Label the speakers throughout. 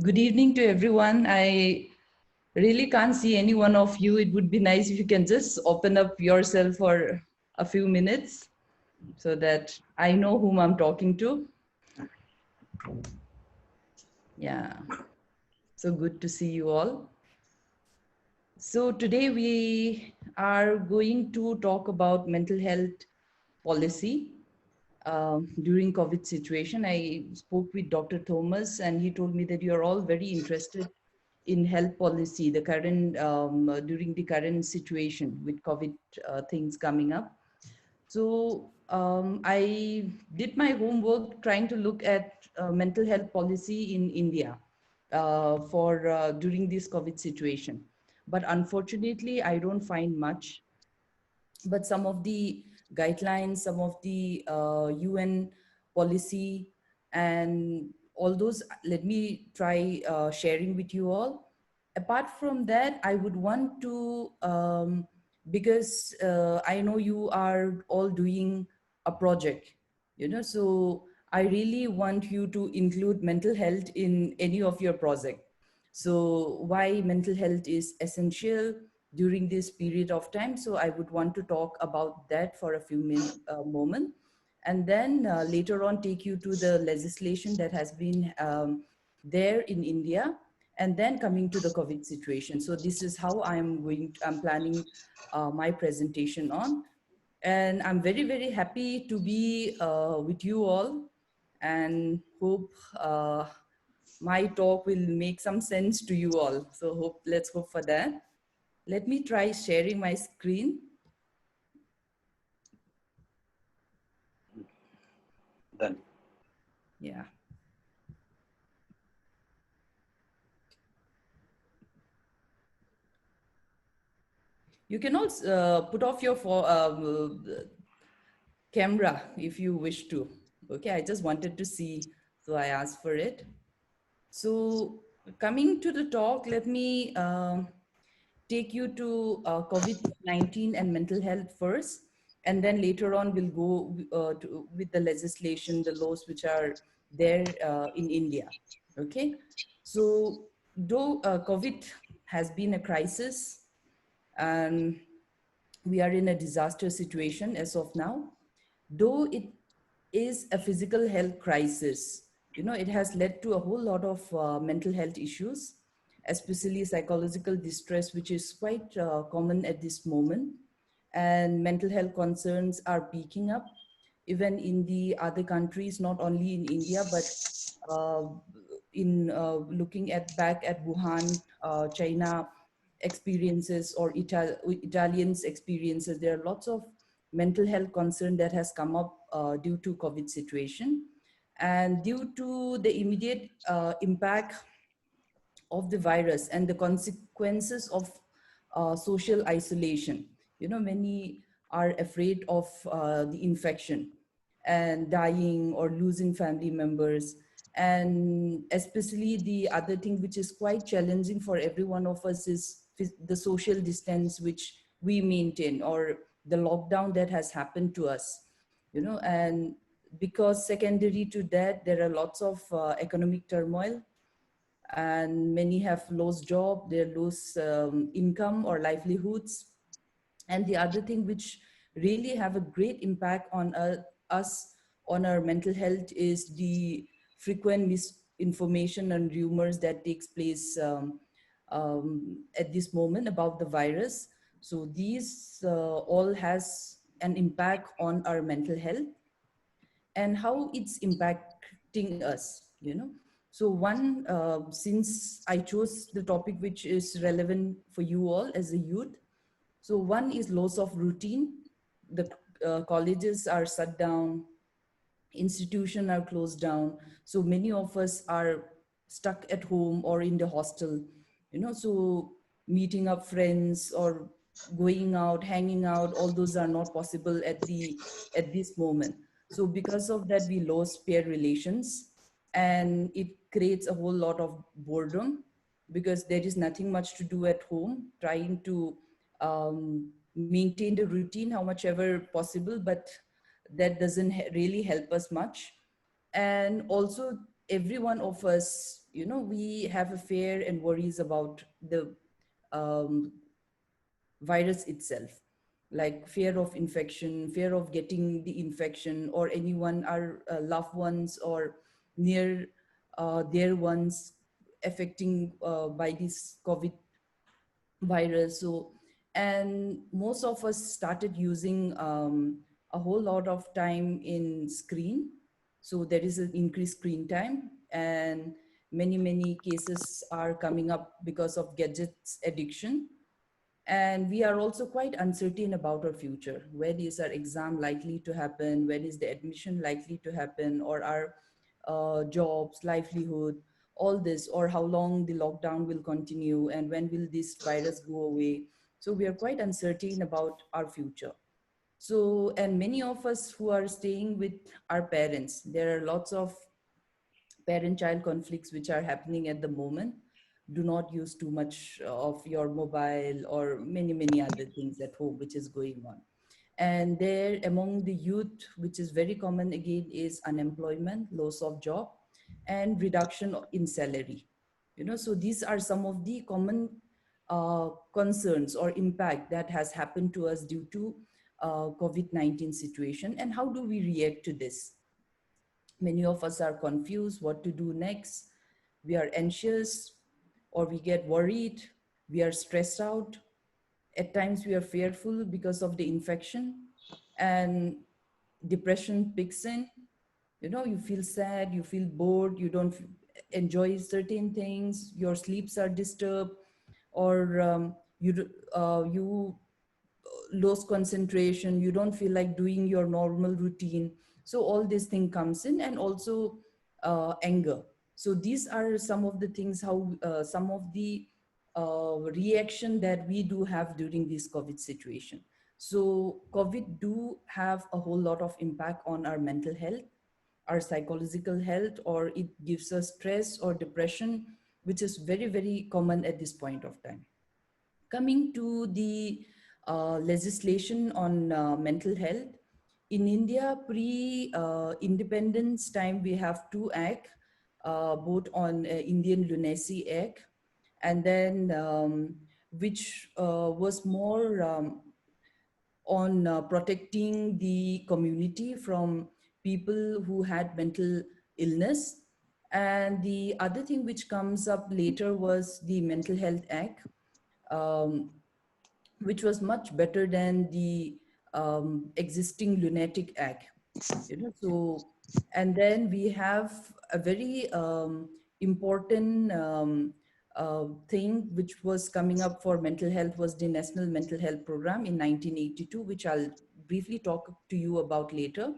Speaker 1: Good evening to everyone. I really can't see any one of you. It would be nice if you can just open up yourself for a few minutes so that I know whom I'm talking to. Yeah, so good to see you all. So today we are going to talk about mental health policy during COVID situation. I spoke with Dr. Thomas and he told me that you are all very interested in health policy, the current during the current situation with COVID things coming up. So I did my homework trying to look at mental health policy in India for during this COVID situation. But unfortunately, I don't find much. But some of the guidelines, some of the UN policy, and all those, let me try sharing with you all. Apart from that, I would want to, because I know you are all doing a project, so I really want you to include mental health in any of your project. So why mental health is essential during this period of time. So I would want to talk about that for a few moments, and then later on take you to the legislation that has been there in India, and then coming to the COVID situation. So this is how I'm planning my presentation on. And I'm very, very happy to be with you all and hope my talk will make some sense to you all. So let's hope for that. Let me try sharing my screen.
Speaker 2: Done.
Speaker 1: Yeah. You can also put off your camera if you wish to. Okay, I just wanted to see, so I asked for it. So coming to the talk, let me take you to COVID-19 and mental health first, and then later on we'll go with the legislation, the laws which are there in India. Okay, so though COVID has been a crisis and we are in a disaster situation as of now, though it is a physical health crisis, it has led to a whole lot of mental health issues, especially psychological distress, which is quite common at this moment. And mental health concerns are peaking up even in the other countries, not only in India, but uh, in looking at back at Wuhan, China experiences, or Italians experiences. There are lots of mental health concern that has come up due to COVID situation, and due to the immediate impact of the virus and the consequences of social isolation. Many are afraid of the infection and dying or losing family members. And especially the other thing which is quite challenging for every one of us is the social distance which we maintain, or the lockdown that has happened to us. And because secondary to that, there are lots of economic turmoil, and many have lost job, they lose income or livelihoods. And the other thing which really have a great impact on us, on our mental health, is the frequent misinformation and rumors that takes place at this moment about the virus. So these all has an impact on our mental health and how it's impacting us. So one, since I chose the topic which is relevant for you all as a youth, so one is loss of routine. The colleges are shut down, institutions are closed down. So many of us are stuck at home or in the hostel. So meeting up friends or going out, hanging out, all those are not possible at this moment. So because of that, we lost peer relations, and it creates a whole lot of boredom because there is nothing much to do at home, trying to maintain the routine how much ever possible, but that doesn't really help us much. And also every one of us we have a fear and worries about the um, virus itself, like fear of infection, fear of getting the infection, or anyone, our loved ones or near their ones affecting by this COVID virus. So, and most of us started using a whole lot of time in screen. So there is an increased screen time, and many cases are coming up because of gadgets addiction. And we are also quite uncertain about our future. When is our exam likely to happen? When is the admission likely to happen? Or our jobs, livelihood, all this, or how long the lockdown will continue, and when will this virus go away? So we are quite uncertain about our future. So, and many of us who are staying with our parents, there are lots of parent child conflicts which are happening at the moment. Do not use too much of your mobile, or many other things at home which is going on. And there, among the youth, which is very common again, is unemployment, loss of job, and reduction in salary. So these are some of the common concerns or impact that has happened to us due to COVID-19 situation. And how do we react to this? Many of us are confused what to do next. We are anxious, or we get worried. We are stressed out. At times, we are fearful because of the infection, and depression picks in. You feel sad, you feel bored, you don't enjoy certain things, your sleeps are disturbed, or you lose concentration, you don't feel like doing your normal routine. So all this thing comes in, and also anger. So these are some of the things, how some of the reaction that we do have during this COVID situation. So COVID do have a whole lot of impact on our mental health, our psychological health, or it gives us stress or depression, which is very common at this point of time. Coming to the legislation on mental health, in India, pre-independence time, we have two acts, both on Indian Lunacy Act, and then which was more on protecting the community from people who had mental illness. And the other thing which comes up later was the Mental Health Act, um, which was much better than the existing Lunatic Act. So, and then we have a very important thing which was coming up for mental health, was the National Mental Health Program in 1982, which I'll briefly talk to you about later.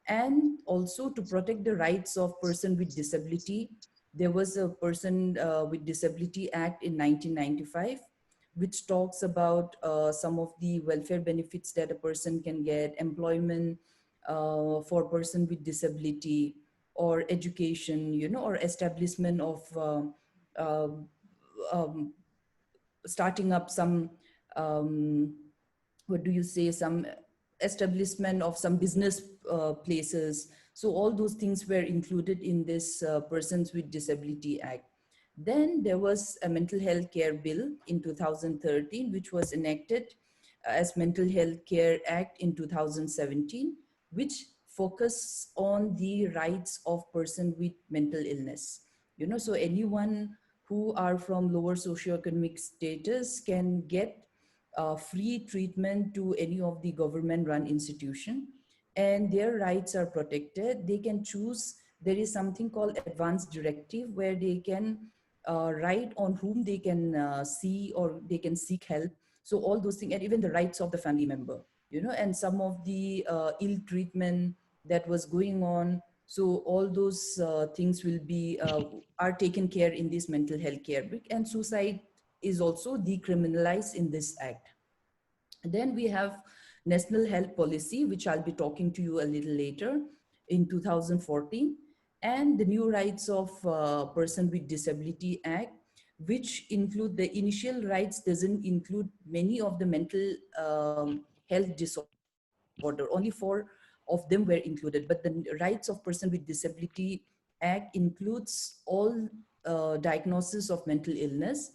Speaker 1: And also to protect the rights of person with disability, there was a Person with Disability Act in 1995, which talks about some of the welfare benefits that a person can get, employment for person with disability, or education, or establishment of uh, um, starting up some um, what do you say, some establishment of some business places. So all those things were included in this Persons with Disability Act. Then there was a Mental Health Care Bill in 2013, which was enacted as Mental Health Care Act in 2017, which focus on the rights of person with mental illness. So anyone who are from lower socioeconomic status can get free treatment to any of the government run institution, and their rights are protected. They can choose. There is something called advanced directive, where they can write on whom they can see, or they can seek help. So all those things, and even the rights of the family member, and some of the ill treatment that was going on. So all those things will be are taken care in this mental health care book. And suicide is also decriminalized in this act. Then we have National Health Policy, which I'll be talking to you a little later, in 2014, and the New Rights of Person with Disability Act, which include the initial rights, doesn't include many of the mental health disorder. Only four of them were included, but the rights of person with disability act includes all diagnosis of mental illness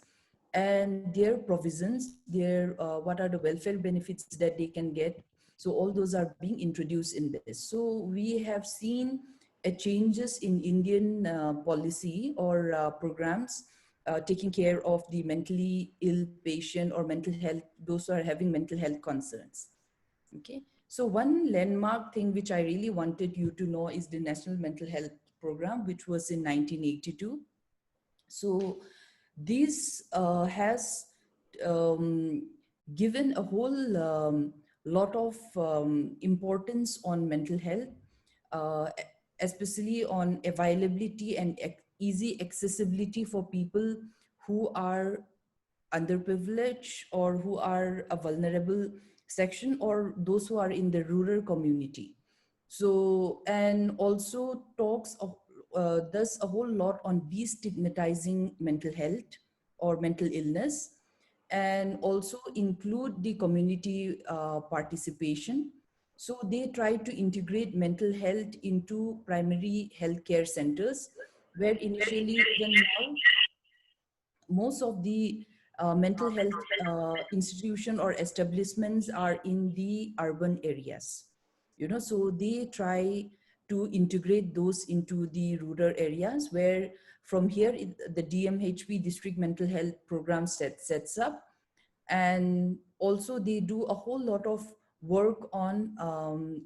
Speaker 1: and their provisions, their what are the welfare benefits that they can get. So all those are being introduced in this. So we have seen a changes in Indian policy or programs taking care of the mentally ill patient or mental health, those who are having mental health concerns. Okay. So one landmark thing which I really wanted you to know is the National Mental Health Program, which was in 1982. So this has um, given a whole lot of importance on mental health, uh, especially on availability and easy accessibility for people who are underprivileged or who are a vulnerable section or those who are in the rural community. So, and also talks of, does a whole lot on destigmatizing mental health or mental illness, and also include the community participation. So they try to integrate mental health into primary healthcare centers, where initially, even now, most of the mental health institution or establishments are in the urban areas, you know. So they try to integrate those into the rural areas, where from here the DMHP, district mental health program, sets up. And also they do a whole lot of work on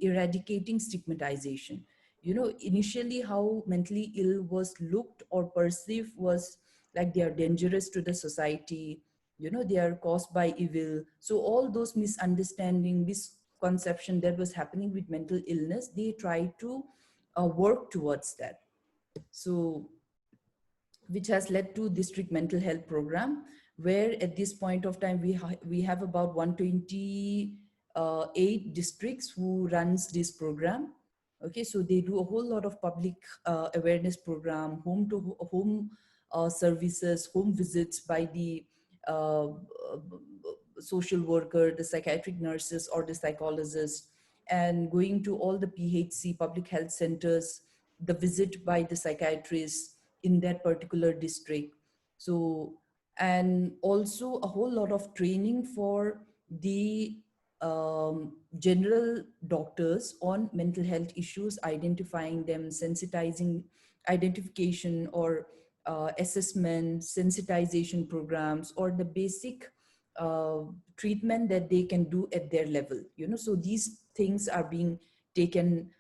Speaker 1: eradicating stigmatization. You know, initially how mentally ill was looked or perceived was like they are dangerous to the society, you know, they are caused by evil. So all those misunderstanding, misconception that was happening with mental illness, they try to work towards that. So which has led to district mental health program, where at this point of time we have about 128 districts who runs this program. Okay, so they do a whole lot of public awareness program, home to home services, home visits by the uh, social worker, the psychiatric nurses or the psychologist, and going to all the PHC, public health centers, the visit by the psychiatrist in that particular district. So, and also a whole lot of training for the general doctors on mental health issues, identifying them, sensitizing, identification or assessment, sensitization programs, or the basic uh, treatment that they can do at their level. You know, so these things are being taken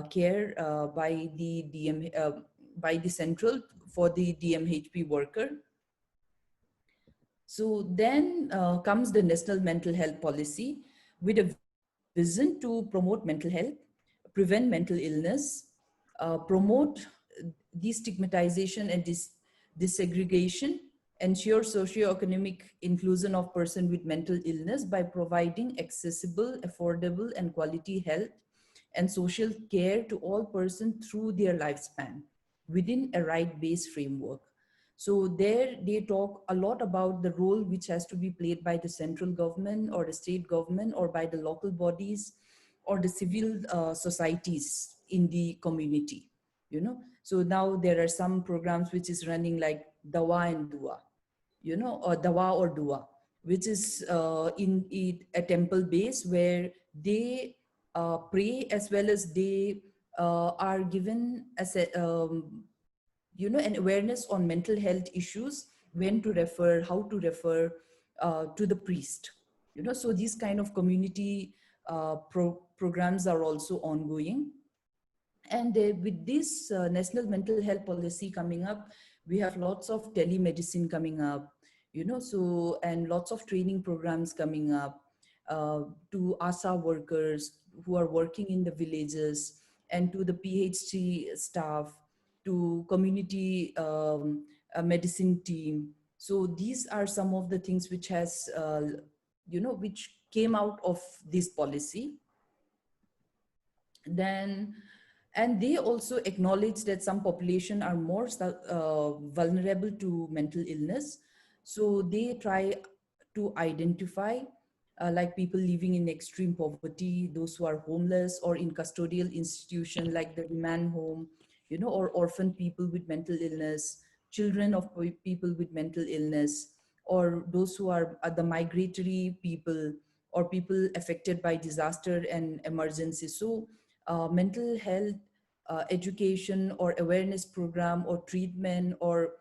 Speaker 1: care by the by the central for the DMHP worker. So then comes the National Mental Health Policy with a vision to promote mental health, prevent mental illness, promote destigmatization and desegregation, ensure socioeconomic inclusion of person with mental illness by providing accessible, affordable, and quality health and social care to all persons through their lifespan within a right-based framework. So there they talk a lot about the role which has to be played by the central government or the state government or by the local bodies or the civil societies in the community, you know. So now there are some programs which is running like Dawa and Dua, you know, or Dawa or Dua, which is in a temple base where they pray as well as they are given as a, you know, an awareness on mental health issues, when to refer, how to refer to the priest, you know. So these kind of community programs are also ongoing. And with this national mental health policy coming up, we have lots of telemedicine coming up, you know, so, and lots of training programs coming up to ASA workers who are working in the villages, and to the PhD staff, to community medicine team. So these are some of the things which has, you know, which came out of this policy. Then, and they also acknowledge that some population are more vulnerable to mental illness. So they try to identify like people living in extreme poverty, those who are homeless or in custodial institution like the remand home, you know, or orphan people with mental illness, children of people with mental illness, or those who are the migratory people, or people affected by disaster and emergency. So mental health education or awareness program or treatment, or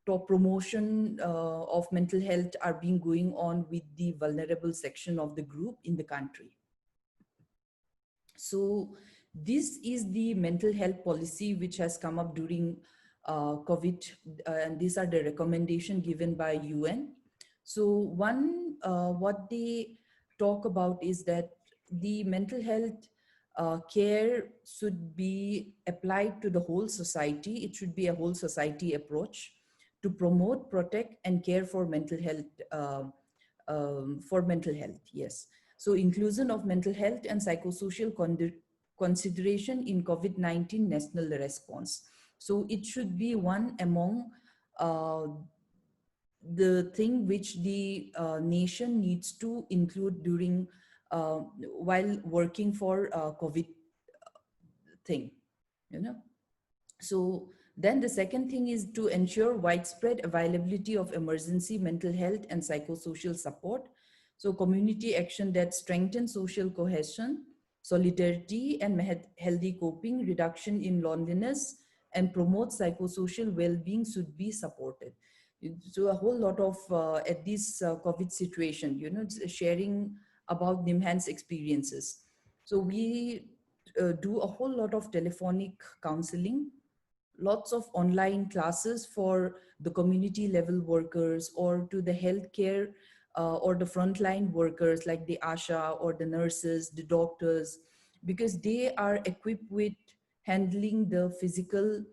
Speaker 1: top promotion of mental health are being going on with the vulnerable section of the group in the country. So this is the mental health policy which has come up during COVID, and these are the recommendation given by UN. So one, what they talk about is that the mental health care should be applied to the whole society. It should be a whole society approach to promote, protect, and care for mental health. For mental health, yes. So inclusion of mental health and psychosocial consideration in COVID-19 national response. So it should be one among uh, the thing which the nation needs to include during while working for COVID thing, you know. So then the second thing is to ensure widespread availability of emergency mental health and psychosocial support. So community action that strengthens social cohesion, solidarity, and healthy coping, reduction in loneliness, and promote psychosocial well-being should be supported. So a whole lot of at this COVID situation, sharing about Nimhan's experiences. So we do a whole lot of telephonic counseling, lots of online classes for the community level workers or to the healthcare or the frontline workers like the ASHA or the nurses, the doctors, because they are equipped with handling the physical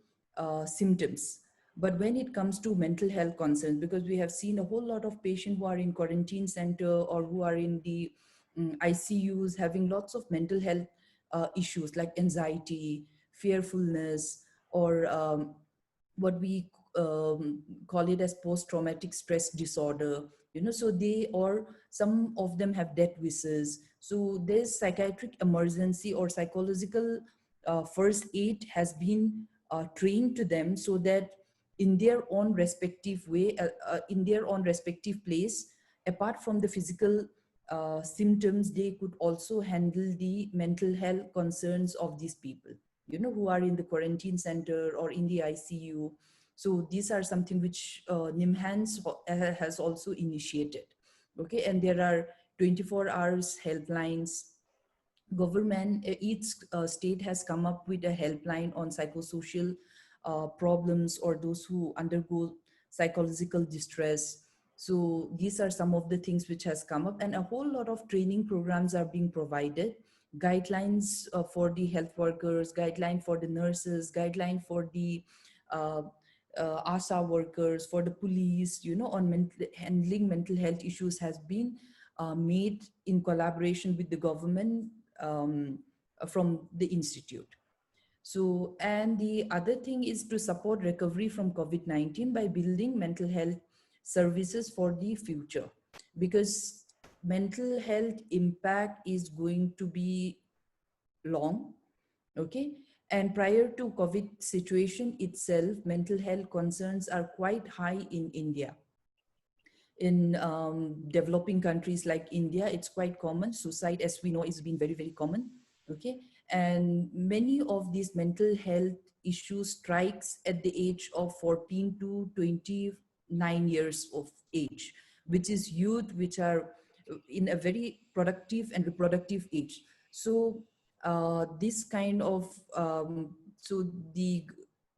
Speaker 1: symptoms. But when it comes to mental health concerns, because we have seen a whole lot of patients who are in quarantine center or who are in the ICUs having lots of mental health issues like anxiety, fearfulness, or what we call it as post-traumatic stress disorder, so they, or some of them have death wishes. So there's psychiatric emergency or psychological first aid has been trained to them, so that in their own respective way, in their own respective place, apart from the physical symptoms, they could also handle the mental health concerns of these people, who are in the quarantine center or in the ICU. So these are something which NIMHANS has also initiated. Okay, and there are 24 hours helplines. Government, each state has come up with a helpline on psychosocial problems or those who undergo psychological distress. So these are some of the things which has come up, and a whole lot of training programs are being provided, guidelines for the health workers, guideline for the nurses, guideline for the uh, ASA workers, for the police, on handling mental health issues has been made in collaboration with the government from the institute. So, and the other thing is to support recovery from COVID-19 by building mental health services for the future, because mental health impact is going to be long. Okay. And prior to COVID situation itself, mental health concerns are quite high in India. In developing countries like India, it's quite common. Suicide, as we know, is been very, very common. Okay. And many of these mental health issues strikes at the age of 14 to 29 years of age, which is youth, which are in a very productive and reproductive age. So this kind of, so the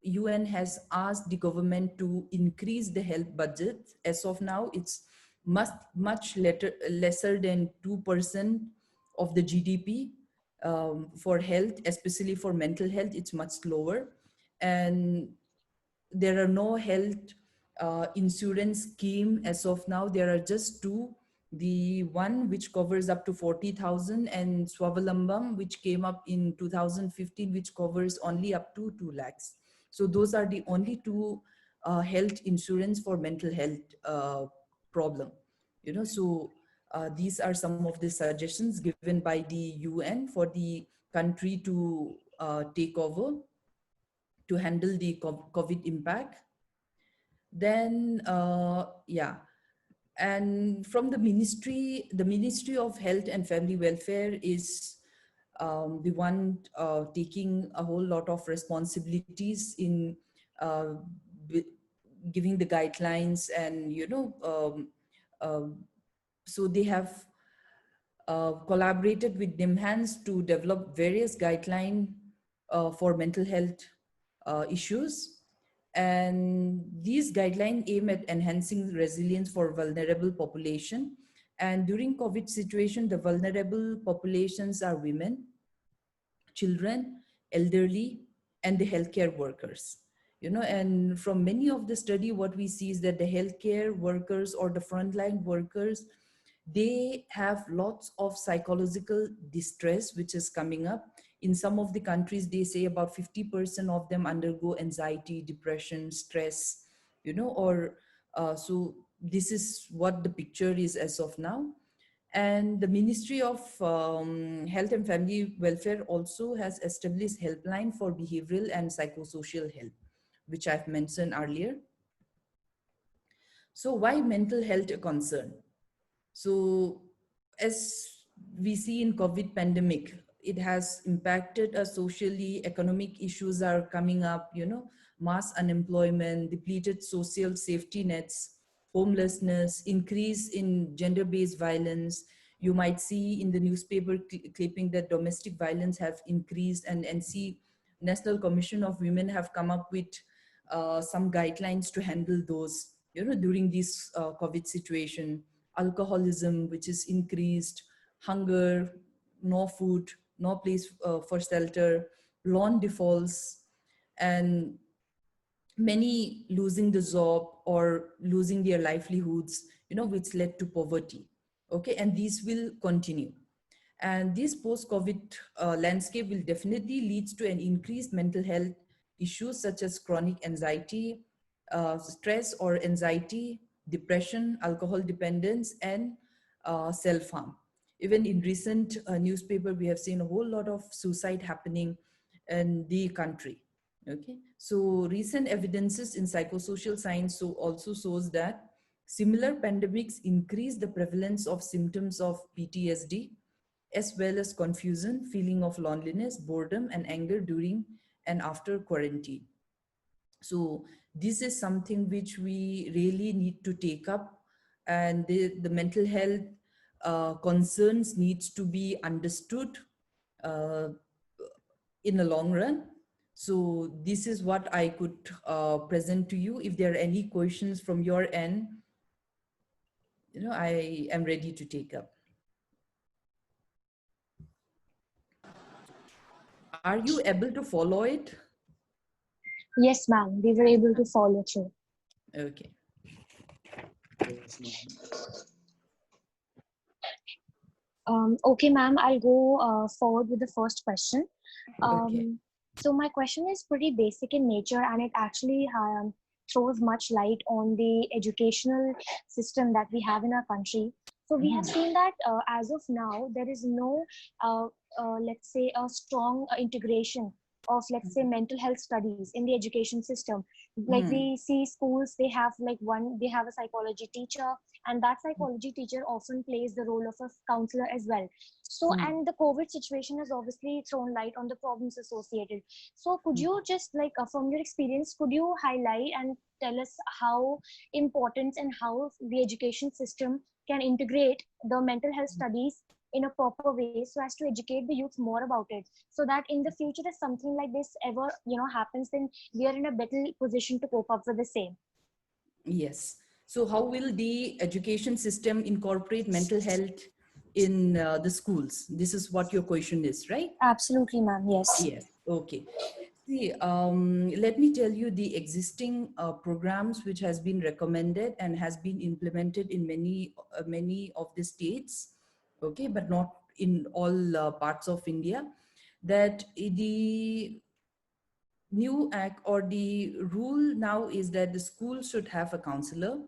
Speaker 1: UN has asked the government to increase the health budget. As of now, it's much lesser than 2% of the GDP for health, especially for mental health. It's much lower. And there are no health insurance scheme as of now. There are just two. The one which covers up to 40,000, and Swavalamvam, which came up in 2015, which covers only up to 2 lakhs. So those are the only two health insurance for mental health problem. So these are some of the suggestions given by the UN for the country to take over. to handle the COVID impact. Then, yeah, and from the Ministry of Health and Family Welfare is the one taking a whole lot of responsibilities in uh, b- giving the guidelines, and so they have collaborated with NIMHANS to develop various guidelines for mental health issues. And these guidelines aim at enhancing resilience for vulnerable population. And during COVID situation, the vulnerable populations are women, children, elderly, and the healthcare workers. And from many of the study, what we see is that the healthcare workers or the frontline workers, they have lots of psychological distress which is coming up. In some of the countries, they say about 50% of them undergo anxiety, depression, stress, or so this is what the picture is as of now. And the Ministry of Health and Family Welfare also has established helpline for behavioral and psychosocial health, which I've mentioned earlier. So why mental health a concern? So as we see in COVID pandemic, it has impacted us socially, economic issues are coming up, mass unemployment, depleted social safety nets, homelessness, increase in gender-based violence. You might see in the newspaper clipping that domestic violence have increased, and NC, National Commission of Women, have come up with some guidelines to handle those, during this COVID situation. Alcoholism, which is increased, hunger, no food, no place for shelter, loan defaults, and many losing the job or losing their livelihoods, which led to poverty. Okay, and these will continue. And this post-COVID landscape will definitely lead to an increased mental health issues such as chronic anxiety, stress or anxiety, depression, alcohol dependence, and self-harm. Even in recent newspaper, we have seen a whole lot of suicide happening in the country. Okay, so recent evidences in psychosocial science also shows that similar pandemics increase the prevalence of symptoms of PTSD, as well as confusion, feeling of loneliness, boredom, and anger during and after quarantine. So this is something which we really need to take up, and the mental health concerns needs to be understood uh, in the long run. So this is what I could present to you. If there are any questions from your end, I am ready to take up. Are you able to follow it?
Speaker 2: Yes, ma'am. We were able to follow through.
Speaker 1: Okay.
Speaker 2: Okay, ma'am. I'll go forward with the first question.
Speaker 1: Okay.
Speaker 2: So my question is pretty basic in nature, and it actually throws much light on the educational system that we have in our country. So we have seen that as of now, there is no, let's say, a strong integration of, let's say, mental health studies in the education system. Like we see schools, they have they have a psychology teacher, and that psychology teacher often plays the role of a counselor as well. So, and the COVID situation has obviously thrown light on the problems associated. So could you just from your experience, could you highlight and tell us how important and how the education system can integrate the mental health studies in a proper way so as to educate the youth more about it, so that in the future if something like this ever happens, then we are in a better position to cope up with the same?
Speaker 1: Yes. So how will the education system incorporate mental health in the schools? This is what your question is, right?
Speaker 2: Absolutely, ma'am. Yes.
Speaker 1: Yes. Okay. See, let me tell you the existing programs which has been recommended and has been implemented in many of the states, okay, but not in all parts of India, that the new act or the rule now is that the school should have a counselor,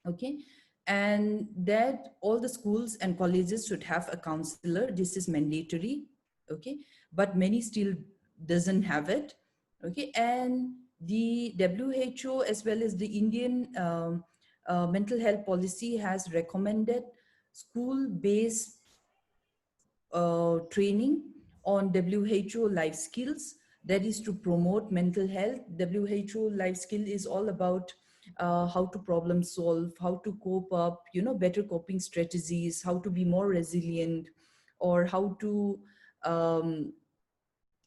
Speaker 1: okay, and that all the schools and colleges should have a counselor. This is mandatory, okay, but many still doesn't have it. Okay, and the WHO as well as the Indian mental health policy has recommended school-based training on WHO life skills, that is to promote mental health. WHO life skill is all about how to problem solve, how to cope up, better coping strategies, how to be more resilient, or how to um,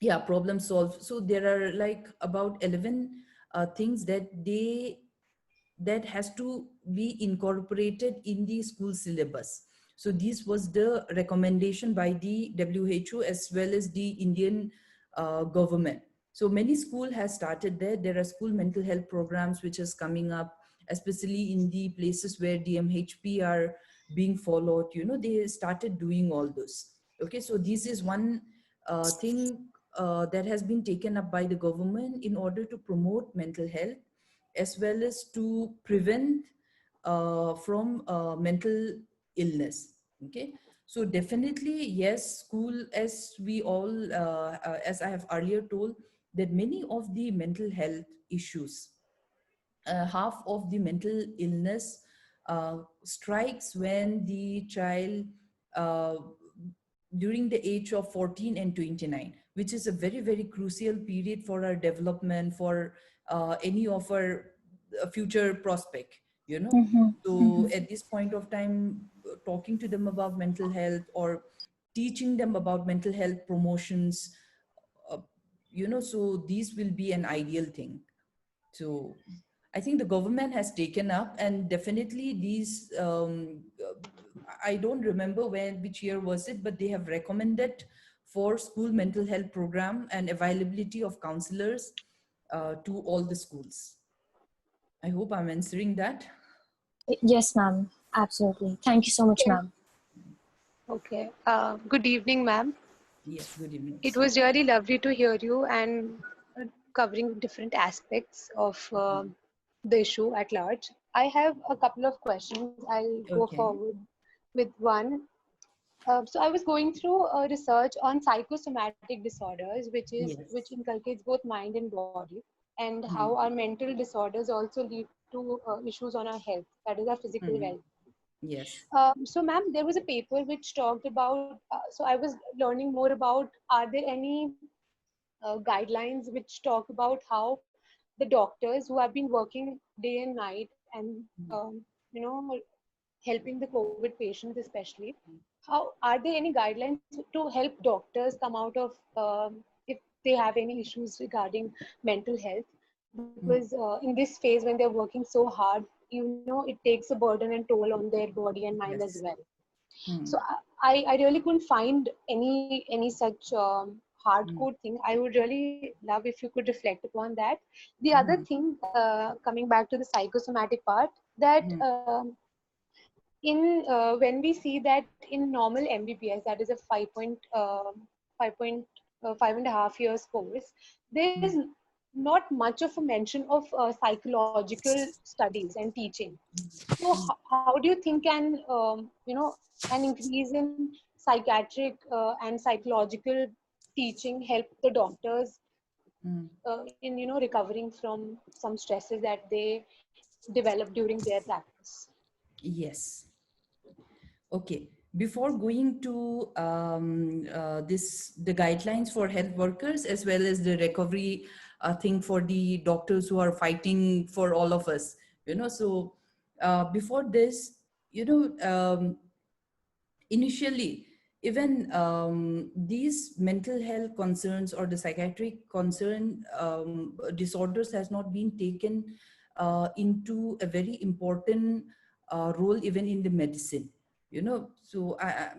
Speaker 1: yeah, problem solve. So there are like about 11 things that has to be incorporated in the school syllabus. So this was the recommendation by the WHO as well as the Indian government. So many school has started there. There are school mental health programs which is coming up, especially in the places where DMHP are being followed. They started doing all those. Okay, so this is one thing that has been taken up by the government in order to promote mental health as well as to prevent from mental illness. Okay, so definitely yes, school, as we all as I have earlier told, that many of the mental health issues, half of the mental illness strikes when the child uh, during the age of 14 and 29, which is a very, very crucial period for our development, for any of our future prospect,
Speaker 2: Mm-hmm.
Speaker 1: So at this point of time, talking to them about mental health or teaching them about mental health promotions, uh, so these will be an ideal thing. So I think the government has taken up, and definitely these, I don't remember which year was it, but they have recommended for school mental health program and availability of counselors to all the schools. I hope I'm answering that.
Speaker 2: Yes, ma'am. Absolutely. Thank you so much,
Speaker 3: Okay.
Speaker 2: ma'am.
Speaker 3: Okay. Good evening, ma'am.
Speaker 1: Yes, good evening.
Speaker 3: It was really lovely to hear you and covering different aspects of the issue at large. I have a couple of questions. I'll go
Speaker 1: Okay.
Speaker 3: forward with one. So I was going through a research on psychosomatic disorders, which
Speaker 1: Yes.
Speaker 3: inculcates both mind and body, and how
Speaker 1: Hmm.
Speaker 3: our mental disorders also lead to issues on our health, that is our physical
Speaker 1: Hmm.
Speaker 3: health.
Speaker 1: Yes.
Speaker 3: So, ma'am, there was a paper which talked about. So, I was learning more about, are there any guidelines which talk about how the doctors who have been working day and night and you know helping the COVID patients especially, how are there any guidelines to help doctors come out of if they have any issues regarding mental health?
Speaker 1: Hmm.
Speaker 3: Because in this phase when they're working so hard, it takes a burden and toll on their body and mind as
Speaker 1: Yes.
Speaker 3: well.
Speaker 1: Hmm.
Speaker 3: So I really couldn't find any such
Speaker 1: Hmm.
Speaker 3: hardcore thing. I would really love if you could reflect upon that. The other
Speaker 1: Hmm.
Speaker 3: thing, coming back to the psychosomatic part, that
Speaker 1: Hmm.
Speaker 3: in when we see that in normal MBBS, that is a 5.5 years course, there is
Speaker 1: Hmm.
Speaker 3: not much of a mention of psychological studies and teaching. So how do you think an increase in psychiatric and psychological teaching help the doctors
Speaker 1: Hmm.
Speaker 3: in recovering from some stresses that they develop during their practice?
Speaker 1: Yes. Okay. Before going to the guidelines for health workers as well as the recovery thing for the doctors who are fighting for all of us, So before this, initially, even these mental health concerns or the psychiatric concern disorders has not been taken into a very important role even in the medicine, so I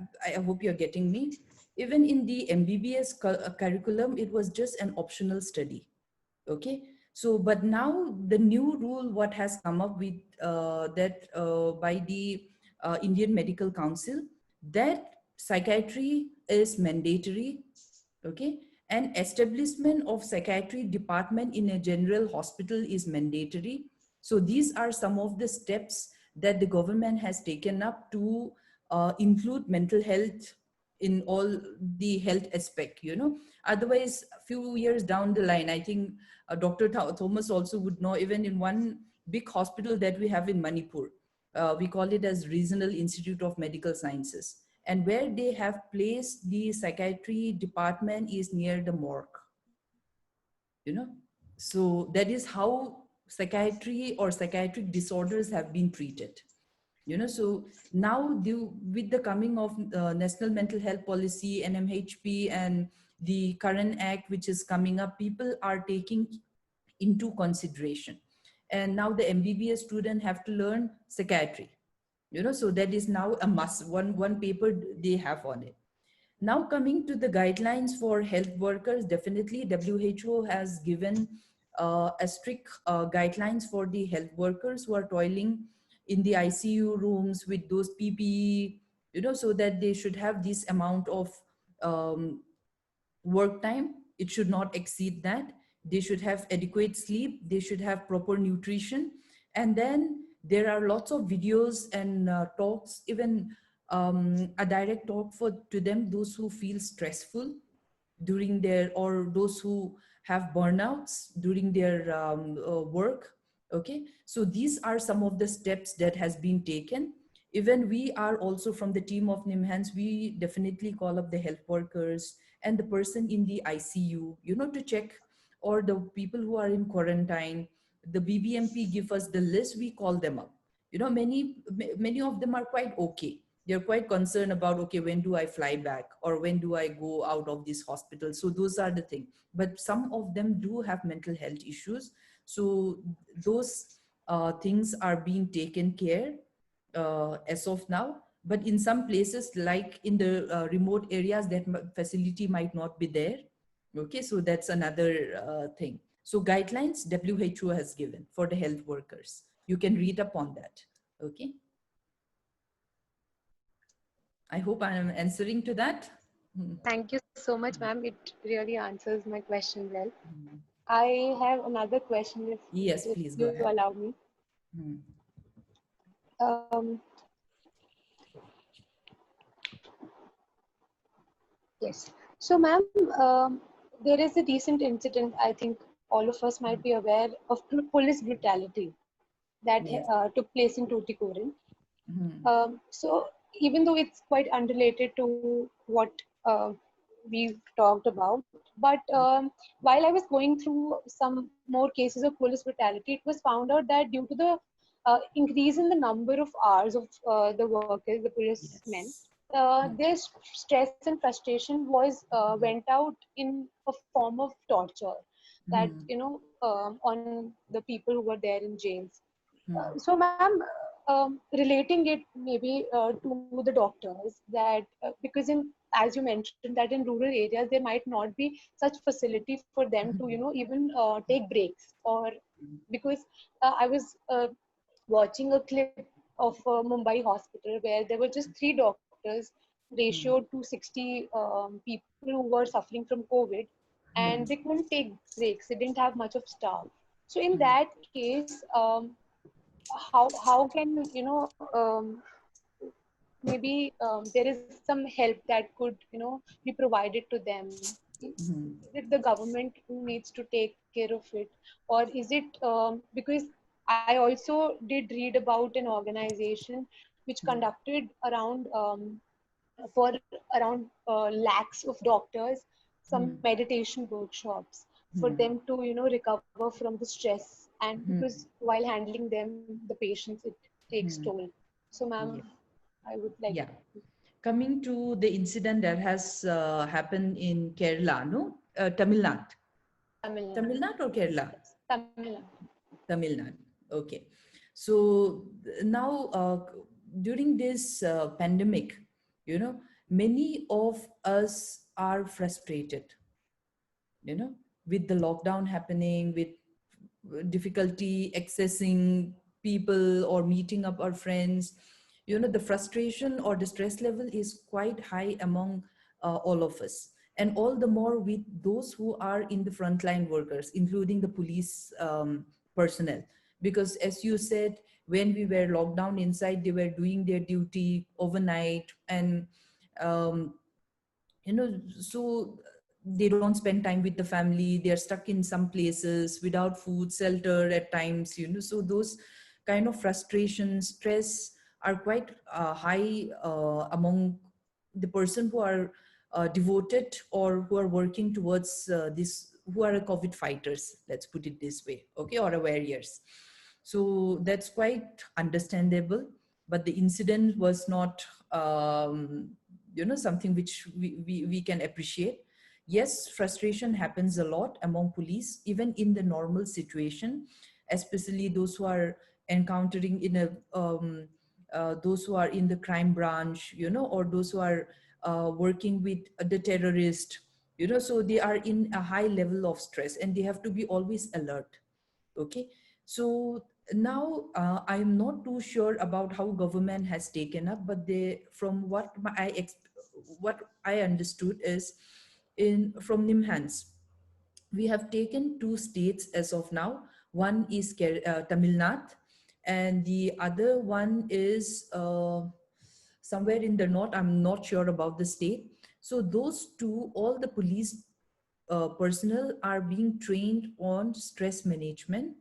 Speaker 1: hope you're getting me. Even in the MBBS curriculum, it was just an optional study. Okay, so but now the new rule what has come up with that by the Indian Medical Council, that psychiatry is mandatory. Okay, and establishment of psychiatry department in a general hospital is mandatory. So these are some of the steps that the government has taken up to include mental health in all the health aspect, otherwise a few years down the line, I think Dr. Thomas also would know, even in one big hospital that we have in Manipur, we call it as Regional Institute of Medical Sciences, and where they have placed the psychiatry department is near the morgue, so that is how psychiatry or psychiatric disorders have been treated. So now with the coming of National Mental Health Policy, NMHP, and the current act which is coming up, people are taking into consideration, and now the MBBS student have to learn psychiatry, so that is now a must, one paper they have on it. Now coming to the guidelines for health workers, definitely WHO has given a strict guidelines for the health workers who are toiling in the ICU rooms with those PPE, so that they should have this amount of um, work time. It should not exceed that. They should have adequate sleep. They should have proper nutrition. And then there are lots of videos and talks, even a direct talk to them, those who feel stressful during their, or those who have burnouts during their work. Okay, so these are some of the steps that has been taken. Even we are also from the team of NIMHANS, we definitely call up the health workers and the person in the ICU, to check, or the people who are in quarantine. The BBMP give us the list, we call them up. Many of them are quite okay. They're quite concerned about, okay, when do I fly back, or when do I go out of this hospital? So those are the things. But some of them do have mental health issues. So those things are being taken care as of now. But in some places, like in the remote areas, that facility might not be there. Okay, so that's another thing. So guidelines WHO has given for the health workers. You can read up on that. Okay. I hope I am answering to that.
Speaker 3: Thank you so much, ma'am. It really answers my question well. I have another question,
Speaker 1: Yes,
Speaker 3: if
Speaker 1: please go
Speaker 3: you
Speaker 1: ahead.
Speaker 3: allow me. Yes. So, ma'am, there is a recent incident, I think all of us might be aware of, police brutality that
Speaker 1: Yes.
Speaker 3: took place in Tuticorin.
Speaker 1: Mhm.
Speaker 3: So, even though it's quite unrelated to what we've talked about, but while I was going through some more cases of police brutality, it was found out that due to the increase in the number of hours of the workers, the policemen,
Speaker 1: Yes.
Speaker 3: their stress and frustration was went out in a form of torture that,
Speaker 1: Mhm.
Speaker 3: on the people who were there in jails.
Speaker 1: Mhm.
Speaker 3: So, ma'am, relating it maybe to the doctors, that because as you mentioned, that in rural areas there might not be such facility for them to, even take breaks, or because I was watching a clip of Mumbai hospital where there were just 3 doctors ratio to 60 people who were suffering from COVID, and they couldn't take breaks. They didn't have much of staff. So in that case, how can maybe there is some help that could be provided to them? Is it the government who needs to take care of it, or is it because I also did read about an organization which conducted around for around lakhs of doctors some meditation workshops for them to recover from the stress, and because while handling them, the patients, it takes toll. So, ma'am,
Speaker 1: Yeah.
Speaker 3: I would like
Speaker 1: Yeah. Coming to the incident that has happened in Kerala, no? Tamil Nadu.
Speaker 3: Tamil
Speaker 1: Tamil
Speaker 3: Nadu.
Speaker 1: Nadu or Kerala?
Speaker 3: Yes, Tamil Nadu.
Speaker 1: Tamil Nadu. Okay. So now during this pandemic, many of us are frustrated, with the lockdown happening, with difficulty accessing people or meeting up our friends. The frustration or the stress level is quite high among all of us, and all the more with those who are in the frontline workers, including the police personnel. Because as you said, when we were locked down inside, they were doing their duty overnight, and so they don't spend time with the family. They're stuck in some places without food, shelter at times, so those kind of frustration, stress are quite high among the person who are devoted or who are working towards this, who are COVID fighters, let's put it this way, okay, or warriors. So that's quite understandable. But the incident was not something which we can appreciate. Yes, frustration happens a lot among police even in the normal situation, especially those who are encountering in a those who are in the crime branch, or those who are working with the terrorist, so they are in a high level of stress and they have to be always alert. Okay. So now I'm not too sure about how government has taken up, but they, from what I understood is, in from Nimhans, we have taken two states as of now. One is Tamil Nadu, and the other one is somewhere in the north. I'm not sure about the state. So those two, all the police personnel are being trained on stress management,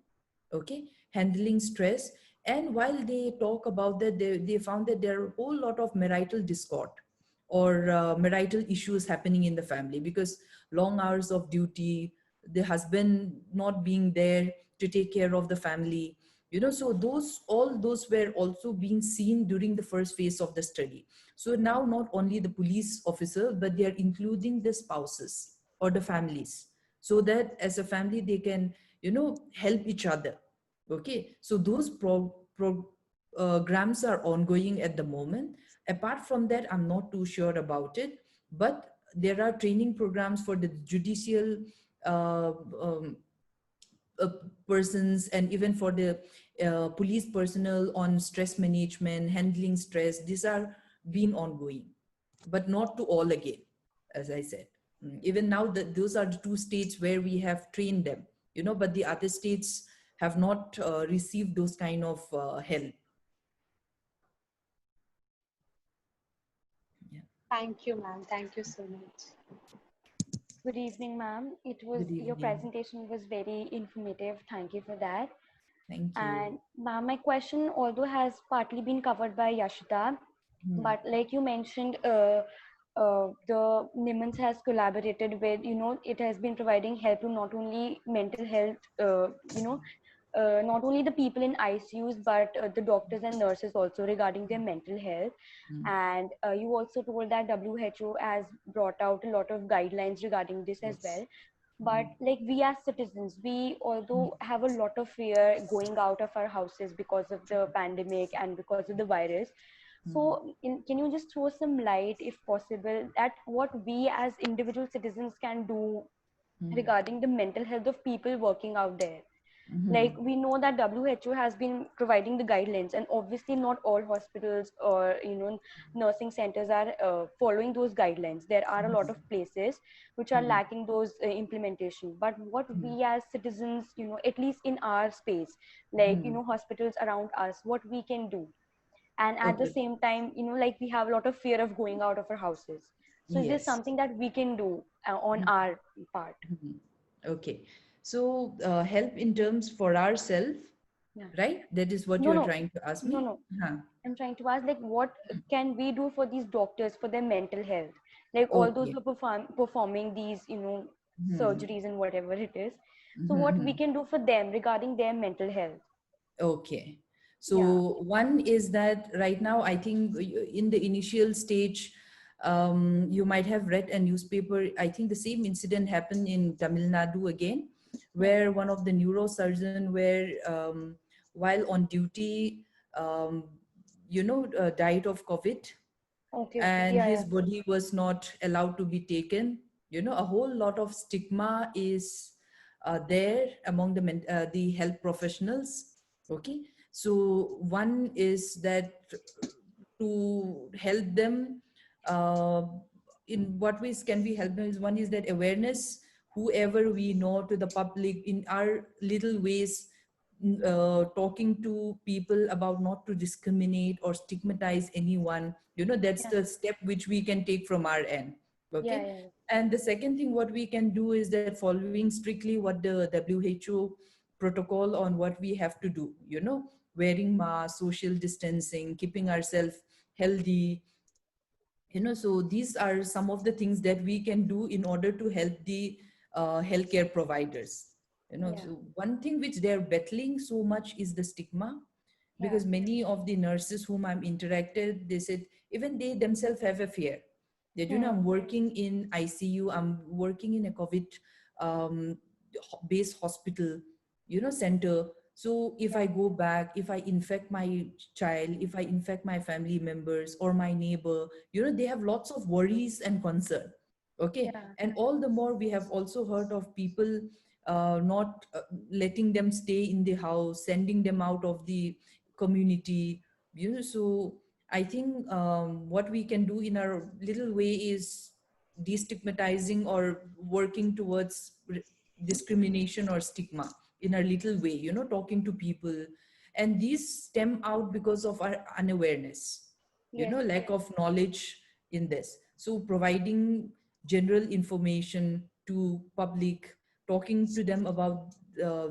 Speaker 1: okay, handling stress. And while they talk about that, they found that there are a whole lot of marital discord or marital issues happening in the family, because long hours of duty, the husband not being there to take care of the family, so those, all those were also being seen during the first phase of the study. So now not only the police officer, but they are including the spouses or the families, so that as a family they can help each other. Okay, so those programs are ongoing at the moment. Apart from that, I'm not too sure about it, but there are training programs for the judicial uh, um, uh, persons, and even for the police personnel on stress management, handling stress. These are being ongoing, but not to all again, as I said. Even now, those are the two states where we have trained them, but the other states have not received those kind of help. Yeah.
Speaker 3: Thank you, ma'am. Thank you so much.
Speaker 4: Good evening, ma'am.
Speaker 1: Good
Speaker 4: Your
Speaker 1: evening.
Speaker 4: presentation was very informative. Thank you for that.
Speaker 1: Thank you.
Speaker 4: And ma'am, my question although has partly been covered by Yashita,
Speaker 1: Hmm.
Speaker 4: but like you mentioned, the Nimmans has collaborated with, it has been providing help to not only mental health, not only the people in ICUs, but the doctors and nurses also regarding their mental health.
Speaker 1: Hmm.
Speaker 4: And you also told that WHO has brought out a lot of guidelines regarding this as
Speaker 1: Yes.
Speaker 4: well. But like we as citizens, we
Speaker 1: Hmm.
Speaker 4: although have a lot of fear going out of our houses because of the pandemic and because of the virus.
Speaker 1: Hmm.
Speaker 4: So can you just throw some light, if possible, at what we as individual citizens can do
Speaker 1: Hmm.
Speaker 4: regarding the mental health of people working out there?
Speaker 1: Hmm.
Speaker 4: Like we know that WHO has been providing the guidelines, and obviously not all hospitals or nursing centers are following those guidelines. There are a lot of places which are
Speaker 1: Hmm.
Speaker 4: lacking those implementation. But what
Speaker 1: Hmm.
Speaker 4: we as citizens, at least in our space, like
Speaker 1: Hmm.
Speaker 4: hospitals around us, what we can do? And at the
Speaker 1: Okay.
Speaker 4: same time, like we have a lot of fear of going out of our houses. So is there
Speaker 1: Yes.
Speaker 4: something that we can do on our part?
Speaker 1: Mhm. Okay. So help in terms for ourselves,
Speaker 4: Yeah.
Speaker 1: right? That is what
Speaker 4: No,
Speaker 1: you're
Speaker 4: no,
Speaker 1: trying to ask
Speaker 4: no,
Speaker 1: me?
Speaker 4: no.
Speaker 1: Huh.
Speaker 4: I'm trying to ask, like, what can we do for these doctors for their mental health? Like all those
Speaker 1: Okay.
Speaker 4: who are performing these,
Speaker 1: Hmm.
Speaker 4: surgeries and whatever it is. So what we
Speaker 1: Mhm.
Speaker 4: can do for them regarding their mental health?
Speaker 1: Okay.
Speaker 4: Yeah.
Speaker 1: So one is that right now, I think in the initial stage, you might have read a newspaper. I think the same incident happened in Tamil Nadu again,
Speaker 4: Yeah.
Speaker 1: where one of the neurosurgeon were, while on duty, um, died of COVID,
Speaker 4: Okay. Okay.
Speaker 1: and
Speaker 4: Yeah.
Speaker 1: his
Speaker 4: Yeah.
Speaker 1: body was not allowed to be taken. A whole lot of stigma is there among the health professionals. Okay, so one is that to help them, uh, in what ways can we help them, is one is that awareness, whoever we know, to the public in our little ways, talking to people about not to discriminate or stigmatize anyone. That's
Speaker 4: Yeah.
Speaker 1: the step which we can take from our end. Okay.
Speaker 4: Yeah, yeah.
Speaker 1: And the second thing what we can do is that following strictly what the WHO protocol on what we have to do, you know, wearing masks, social distancing, keeping ourselves healthy, you know. So these are some of the things that we can do in order to help the healthcare providers, you know.
Speaker 4: Yeah,
Speaker 1: So one thing which they're battling so much is the stigma,
Speaker 4: yeah,
Speaker 1: because many of the nurses whom I'm interacted, they said even they themselves have a fear that, you know,
Speaker 4: hmm.
Speaker 1: I'm working in ICU, I'm working in a COVID um, based hospital, you know, center. So if I
Speaker 4: Yeah,
Speaker 1: go back, if I infect my child, if I infect my family members or my neighbor, you know, they have lots of worries and concern. Okay.
Speaker 4: yeah,
Speaker 1: And all the more we have also heard of people not letting them stay in the house, sending them out of the community, you know. So I think what we can do in our little way is destigmatizing or working towards discrimination or stigma in a little way, you know, talking to people. And these stem out because of our unawareness, you
Speaker 4: yes,
Speaker 1: know, lack of knowledge in this. So providing general information to public, talking to them about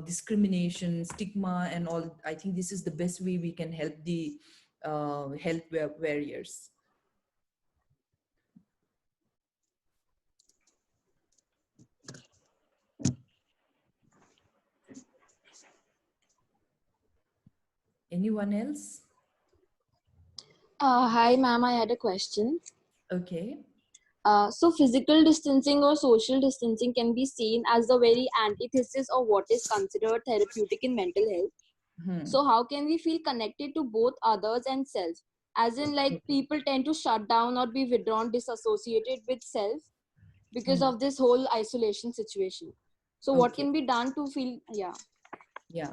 Speaker 1: discrimination, stigma and all, I think this is the best way we can help the health warriors. Anyone else?
Speaker 5: Hi, ma'am. I had a question.
Speaker 1: Okay.
Speaker 5: So, physical distancing or social distancing can be seen as the very antithesis of what is considered therapeutic in mental health.
Speaker 1: Hmm.
Speaker 5: So, how can we feel connected to both others and self? As in, like, people tend to shut down or be withdrawn, disassociated with self because
Speaker 1: Hmm.
Speaker 5: of this whole isolation situation. So, what
Speaker 1: Okay.
Speaker 5: can be done to feel, yeah.
Speaker 1: Yeah.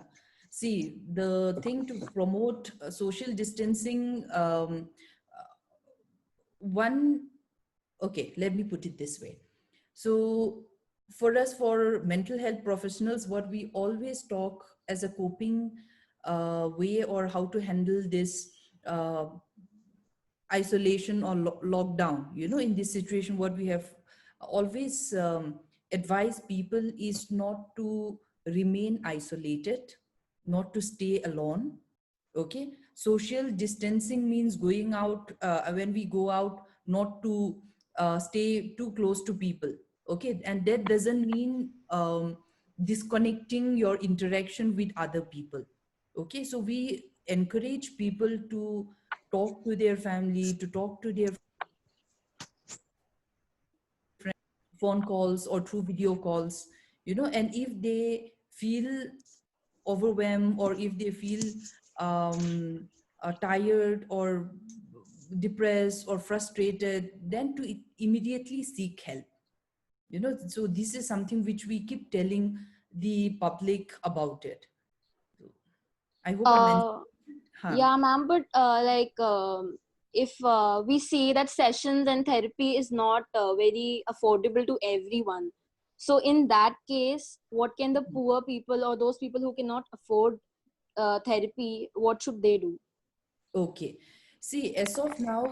Speaker 1: See, the thing to promote social distancing, one, okay, let me put it this way. So, for us, for mental health professionals, what we always talk as a coping way or how to handle this uh, isolation or lockdown, you know, in this situation, what we have always advised people is not to remain isolated, not to stay alone. Okay. Social distancing means going out, when we go out, not to stay too close to people. Okay. And that doesn't mean disconnecting your interaction with other people. Okay. So we encourage people to talk to their family, to talk to their phone calls or through video calls, you know. And if they feel overwhelmed or if they feel tired or depressed or frustrated, then to immediately seek help, you know. So this is something which we keep telling the public about it. I hope I'm answering.
Speaker 5: Uh,
Speaker 1: Huh.
Speaker 5: Yeah, ma'am, but if we say that sessions and therapy is not very affordable to everyone, so in that case, what can the poor people or those people who cannot afford therapy, what should they do?
Speaker 1: Okay. See, as of now,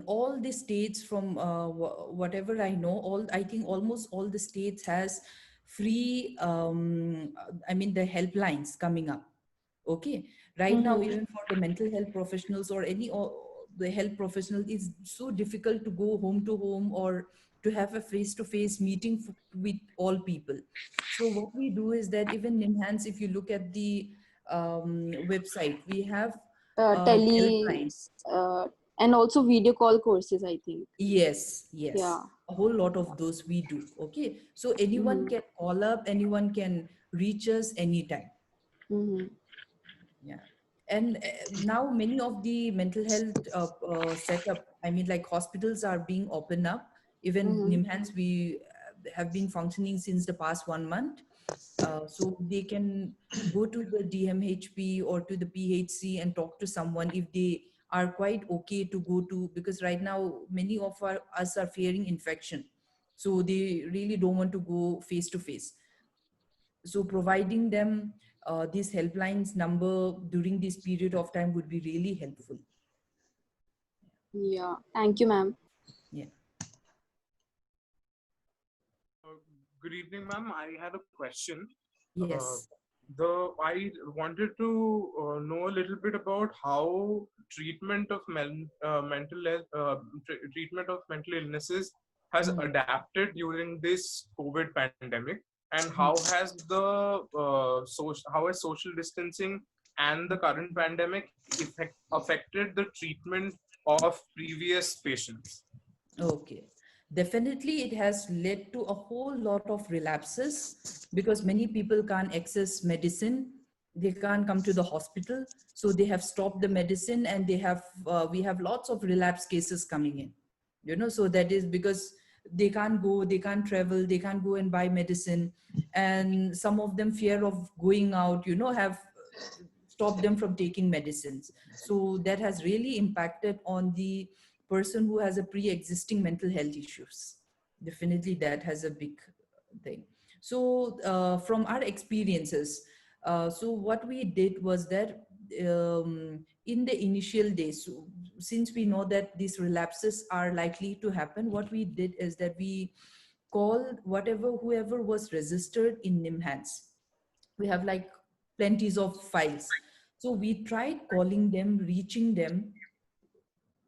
Speaker 1: all the states from whatever I know, all I think almost all the states has free. I mean, the helplines coming up. Okay. Right now,
Speaker 5: Mm-hmm.
Speaker 1: even for the mental health professionals or any the health professional, it's so difficult to go home to home or to have a face-to-face meeting with all people. So what we do is that even in Enhance, if you look at the website, we have
Speaker 5: Tele
Speaker 1: helplines.
Speaker 5: uh, and also video call courses, I think.
Speaker 1: Yes, yes.
Speaker 5: Yeah.
Speaker 1: A whole lot of those we do. Okay. So anyone
Speaker 5: Mm-hmm.
Speaker 1: can call up, anyone can reach us anytime.
Speaker 5: Mm-hmm.
Speaker 1: Yeah. And now many of the mental health setup, I mean, like hospitals are being opened up. Even
Speaker 5: Mm-hmm.
Speaker 1: NIMHANS, we have been functioning since the past 1 month. So they can go to the DMHP or to the PHC and talk to someone if they are quite okay to go to, because right now many of us are fearing infection. So they really don't want to go face to face. So providing them this helplines number during this period of time would be really helpful.
Speaker 5: Yeah. Thank you, ma'am.
Speaker 1: Yeah.
Speaker 6: Good evening, ma'am. I had a question. Uh,
Speaker 1: Yes.
Speaker 6: I wanted to know a little bit about how treatment of treatment of mental illnesses has
Speaker 1: Hmm.
Speaker 6: adapted during this COVID pandemic, and how
Speaker 1: Hmm.
Speaker 6: has how has social distancing and the current pandemic affected the treatment of previous patients?
Speaker 1: Okay. Definitely, it has led to a whole lot of relapses because many people can't access medicine. They can't come to the hospital. So they have stopped the medicine and we have lots of relapse cases coming in. So that is because they can't go, they can't travel, they can't go and buy medicine. And some of them fear of going out, have stopped them from taking medicines. So that has really impacted on the person who has a pre-existing mental health issues. Definitely that has a big thing. So from our experiences, so what we did was that in the initial days, so since we know that these relapses are likely to happen, what we did is that we called whoever was registered in NIMHANS. We have like plenties of files. So we tried calling them, reaching them,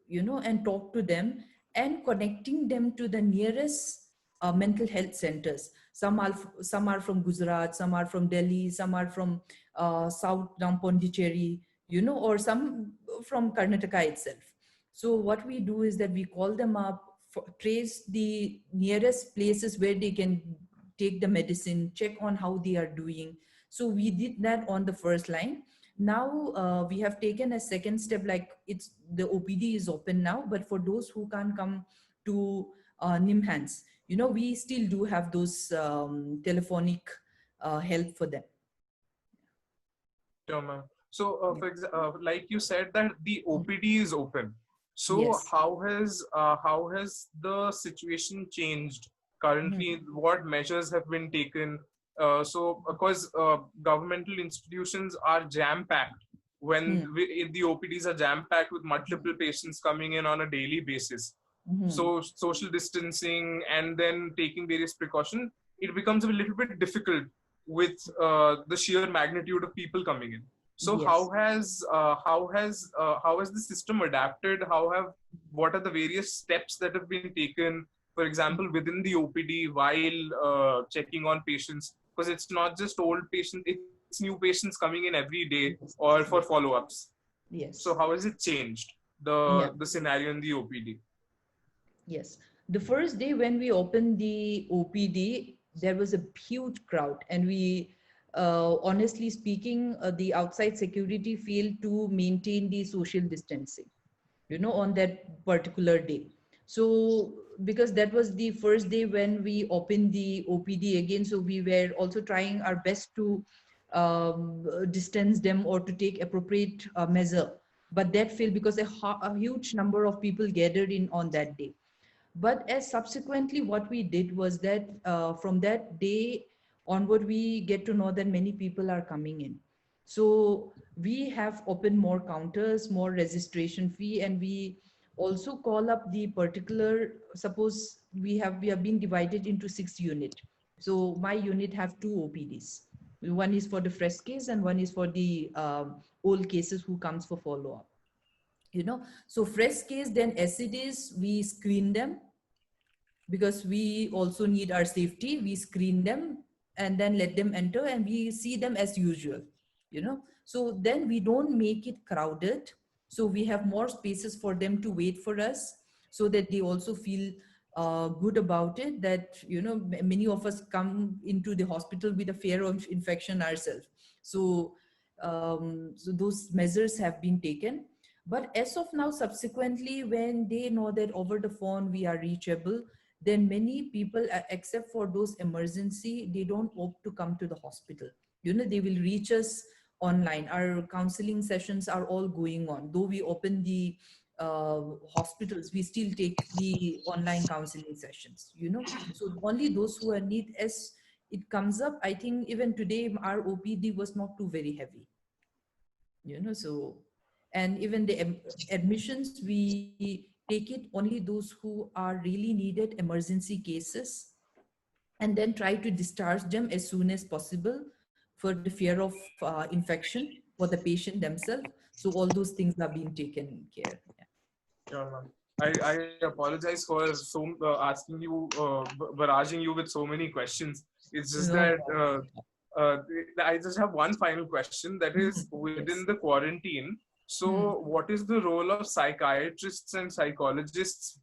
Speaker 1: and talk to them and connecting them to the nearest mental health centers. Some are from Gujarat, some are from Delhi, some are from South down Pondicherry, or some from Karnataka itself. So what we do is that we call them up, trace the nearest places where they can take the medicine, check on how they are doing. So we did that on the first line. Now we have taken a second step, like it's the OPD is open now, but for those who can't come to NIMHANS, we still do have those telephonic help for them.
Speaker 6: Sure, ma'am. So,
Speaker 1: Yeah.
Speaker 6: like you said that the OPD is open. So,
Speaker 1: Yes.
Speaker 6: how has the situation changed currently? What measures have been taken? So, of course, governmental institutions are jam packed when
Speaker 1: Hmm.
Speaker 6: the OPDs are jam packed with multiple patients coming in on a daily basis.
Speaker 1: Hmm.
Speaker 6: So, social distancing and then taking various precautions, it becomes a little bit difficult with the sheer magnitude of people coming in. So
Speaker 1: Yes.
Speaker 6: how has the system adapted? What are the various steps that have been taken, for example, within the OPD while checking on patients? Because it's not just old patients; it's new patients coming in every day
Speaker 1: Yes.
Speaker 6: or for
Speaker 1: Yes.
Speaker 6: follow-ups. So
Speaker 1: Yes.
Speaker 6: how has it changed
Speaker 1: Yeah.
Speaker 6: the scenario in the OPD?
Speaker 1: Yes. The first day when we opened the OPD, there was a huge crowd, and we, honestly speaking, the outside security failed to maintain the social distancing, on that particular day. So, because that was the first day when we opened the OPD again, so we were also trying our best to distance them or to take appropriate measure. But that failed because a huge number of people gathered in on that day. But as subsequently, what we did was that from that day onward, we get to know that many people are coming in. So we have opened more counters, more registration fee, and we also call up the particular, suppose we have been divided into 6 units. So my unit have two OPDs. One is for the fresh case and one is for the old cases who comes for follow up. So fresh case, then as it is, we screen them because we also need our safety. We screen them and then let them enter and we see them as usual. So then we don't make it crowded. So we have more spaces for them to wait for us so that they also feel good about it, that, many of us come into the hospital with a fear of infection ourselves. So those measures have been taken. But as of now, subsequently, when they know that over the phone we are reachable, then many people, except for those emergency, they don't opt to come to the hospital. They will reach us online. Our counseling sessions are all going on. Though we open the hospitals, we still take the online counseling sessions. So only those who are need, as it comes up, I think even today our OPD was not too very heavy. And even the admissions, we take it only those who are really needed emergency cases, and then try to discharge them as soon as possible for the fear of infection for the patient themselves. So all those things are being taken care. Yeah.
Speaker 6: Yeah, ma'am. I apologize for asking you, barraging you with so many questions. It's just
Speaker 1: No
Speaker 6: that
Speaker 1: problem.
Speaker 6: I just have one final question. That is, within
Speaker 1: Yes.
Speaker 6: the quarantine, so what is the role of psychiatrists and psychologists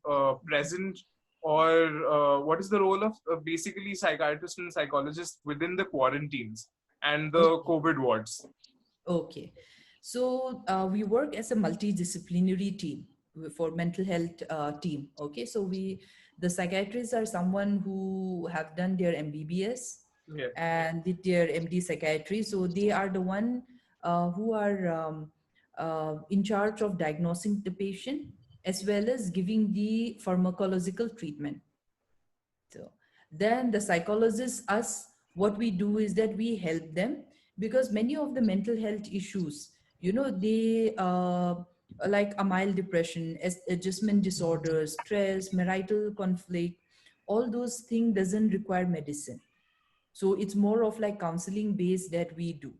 Speaker 6: present, or what is the role of basically psychiatrists and psychologists within the quarantines and the
Speaker 1: Okay.
Speaker 6: COVID wards?
Speaker 1: Okay. So we work as a multidisciplinary team for mental health team. Okay. So the psychiatrists are someone who have done their MBBS
Speaker 6: Yeah.
Speaker 1: and did their MD psychiatry. So they are the one who are in charge of diagnosing the patient as well as giving the pharmacological treatment. So then the psychologists, us, what we do is that we help them because many of the mental health issues, they like a mild depression, adjustment disorders, stress, marital conflict, all those things doesn't require medicine. So it's more of like counseling based that we do,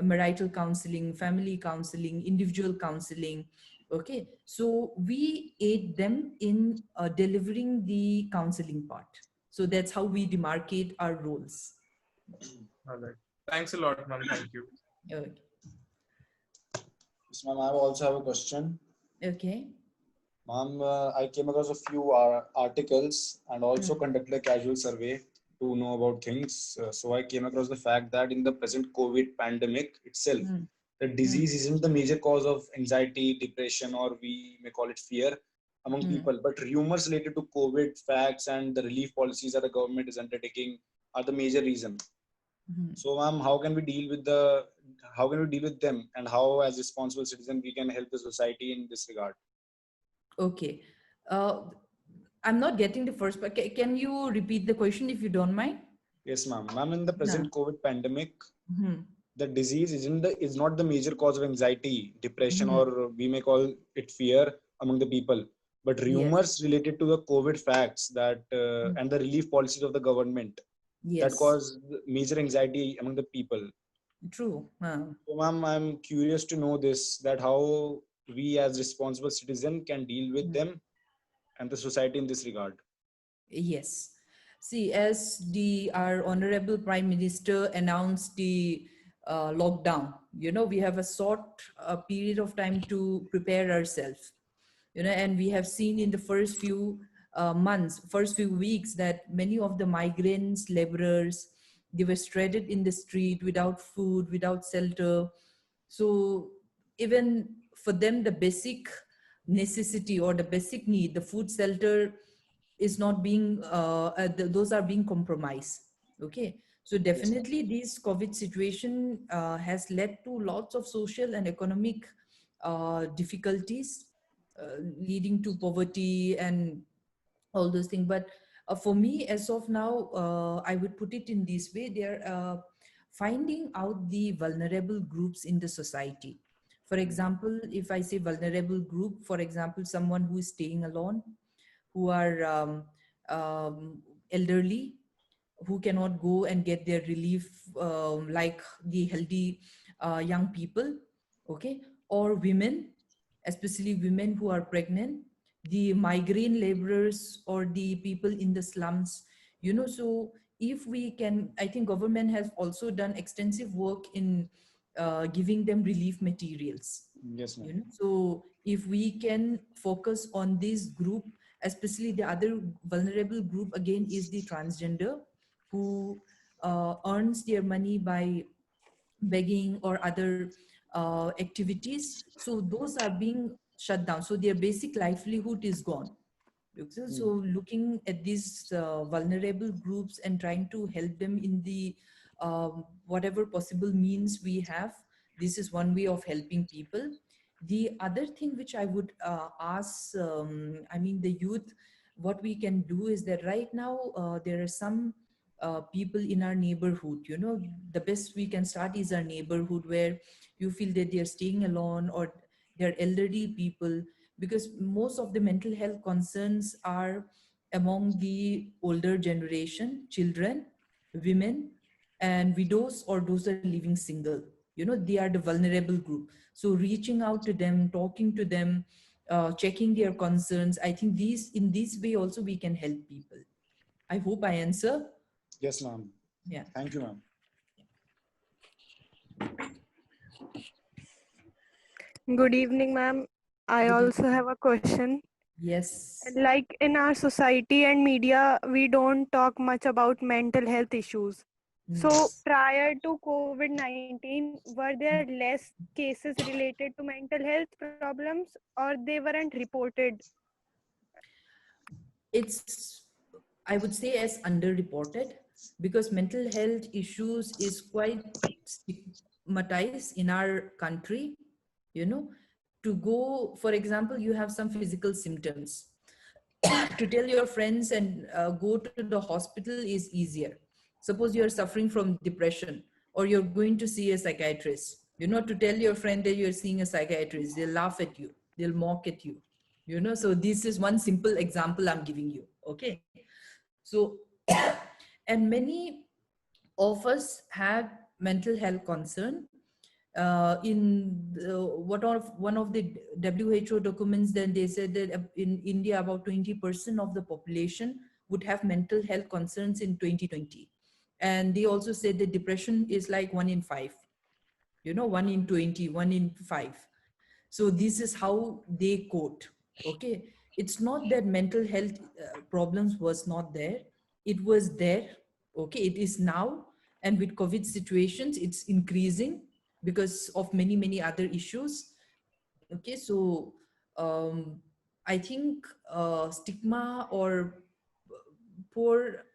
Speaker 1: marital counseling, family counseling, individual counseling. Okay, so we aid them in delivering the counseling part. So that's how we demarcate our roles.
Speaker 6: All right. Thanks a lot, ma'am. Thank you.
Speaker 1: Okay.
Speaker 7: Yes, ma'am, I also have a question.
Speaker 1: Okay.
Speaker 7: Ma'am, I came across a few articles and also conducted a casual survey to know about things. So I came across the fact that in the present COVID pandemic itself,
Speaker 1: Mm.
Speaker 7: the disease isn't the major cause of anxiety, depression, or we may call it fear among people, but rumors related to COVID facts and the relief policies that the government is undertaking are the major reason. So, ma'am, how can we deal with them, and how, as responsible citizen, we can help the society in this regard?
Speaker 1: Okay. I'm not getting the first part. Can you repeat the question if you don't mind?
Speaker 7: Yes, ma'am. Ma'am, in the present
Speaker 1: No.
Speaker 7: COVID pandemic,
Speaker 1: Mhm.
Speaker 7: the disease is not the major cause of anxiety, depression,
Speaker 1: Mhm.
Speaker 7: or we may call it fear among the people. But
Speaker 1: Yes.
Speaker 7: rumors related to the COVID facts that and the relief policies of the government that
Speaker 1: Yes.
Speaker 7: cause major anxiety among the people.
Speaker 1: True.
Speaker 7: So, ma'am, I'm curious to know this, that how we as responsible citizen can deal with them and the society in this regard.
Speaker 1: Yes. See, as our honorable Prime Minister announced the lockdown, we have a short period of time to prepare ourselves, and we have seen in the first few months, first few weeks, that many of the migrants, laborers, they were stranded in the street without food, without shelter. So even for them, the basic necessity or the basic need, the food, shelter, is not being those are being compromised. Okay, so
Speaker 7: Yes, ma'am.
Speaker 1: definitely this COVID situation has led to lots of social and economic difficulties, leading to poverty and all those things. But for me, as of now, I would put it in this way: they're finding out the vulnerable groups in the society. For example, if I say vulnerable group, for example, someone who is staying alone, who are elderly, who cannot go and get their relief, like the healthy young people. Okay, or women, especially women who are pregnant, the migrant laborers, or the people in the slums. So if we can, I think government has also done extensive work in giving them relief materials.
Speaker 7: Yes, ma'am.
Speaker 1: So if we can focus on this group, especially the other vulnerable group again is the transgender, who earns their money by begging or other activities. So those are being shut down, so their basic livelihood is gone. So looking at these vulnerable groups and trying to help them in the whatever possible means we have, this is one way of helping people. The other thing which I would ask, the youth, what we can do is that right now there are some people in our neighborhood. The best we can start is our neighborhood, where you feel that they're staying alone or they're elderly people, because most of the mental health concerns are among the older generation, children, women, and widows, or those are living single. They are the vulnerable group. So reaching out to them, talking to them, checking their concerns, I think in this way also we can help people. I hope I answer.
Speaker 7: Yes, ma'am.
Speaker 1: Yeah.
Speaker 7: Thank you, ma'am.
Speaker 8: Good evening, ma'am. I
Speaker 1: Good
Speaker 8: also
Speaker 1: evening.
Speaker 8: have a question.
Speaker 1: Yes.
Speaker 8: Like in our society and media, we don't talk much about mental health issues. So prior to COVID-19, were there less cases related to mental health problems or they weren't reported?
Speaker 1: It's, I would say, as underreported, because mental health issues is quite stigmatized in our country. you know to go, for example, you have some physical symptoms, to tell your friends and go to the hospital is easier. Suppose you are suffering from depression, or you're going to see a psychiatrist, to tell your friend that you're seeing a psychiatrist, they'll laugh at you, they'll mock at you. So this is one simple example I'm giving you. Okay. So and many of us have mental health concern. One of the WHO documents, then they said that in India about 20% of the population would have mental health concerns in 2020. And they also said that depression is like 1 in 5, 1 in 20, 1 in 5. So this is how they quote. Okay. It's not that mental health problems was not there. It was there. Okay. It is now. And with COVID situations, it's increasing because of many, many other issues. Okay. So I think stigma or poor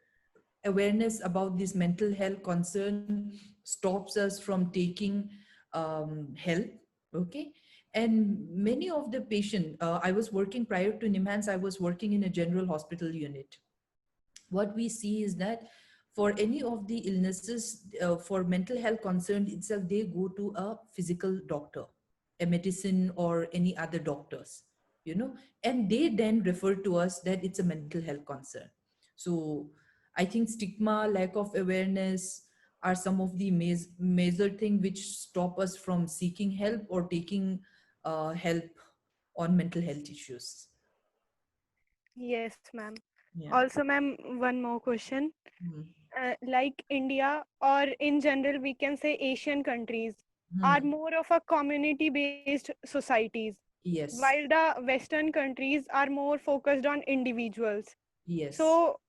Speaker 1: awareness about this mental health concern stops us from taking help. Okay. And many of the patient, I was working prior to NIMHANS, I was working in a general hospital unit. What we see is that for any of the illnesses, for mental health concern itself, they go to a physical doctor, a medicine or any other doctors, and they then refer to us that it's a mental health concern. So I think stigma, lack of awareness are some of the major thing which stop us from seeking help or taking help on mental health issues.
Speaker 8: Yes, ma'am.
Speaker 1: Yeah.
Speaker 8: Also, ma'am, one more question.
Speaker 1: Mhm.
Speaker 8: Like India, or in general, we can say Asian countries, are
Speaker 1: Mhm.
Speaker 8: more of a community based societies,
Speaker 1: Yes.
Speaker 8: while the Western countries are more focused on individuals.
Speaker 1: Yes.
Speaker 8: So,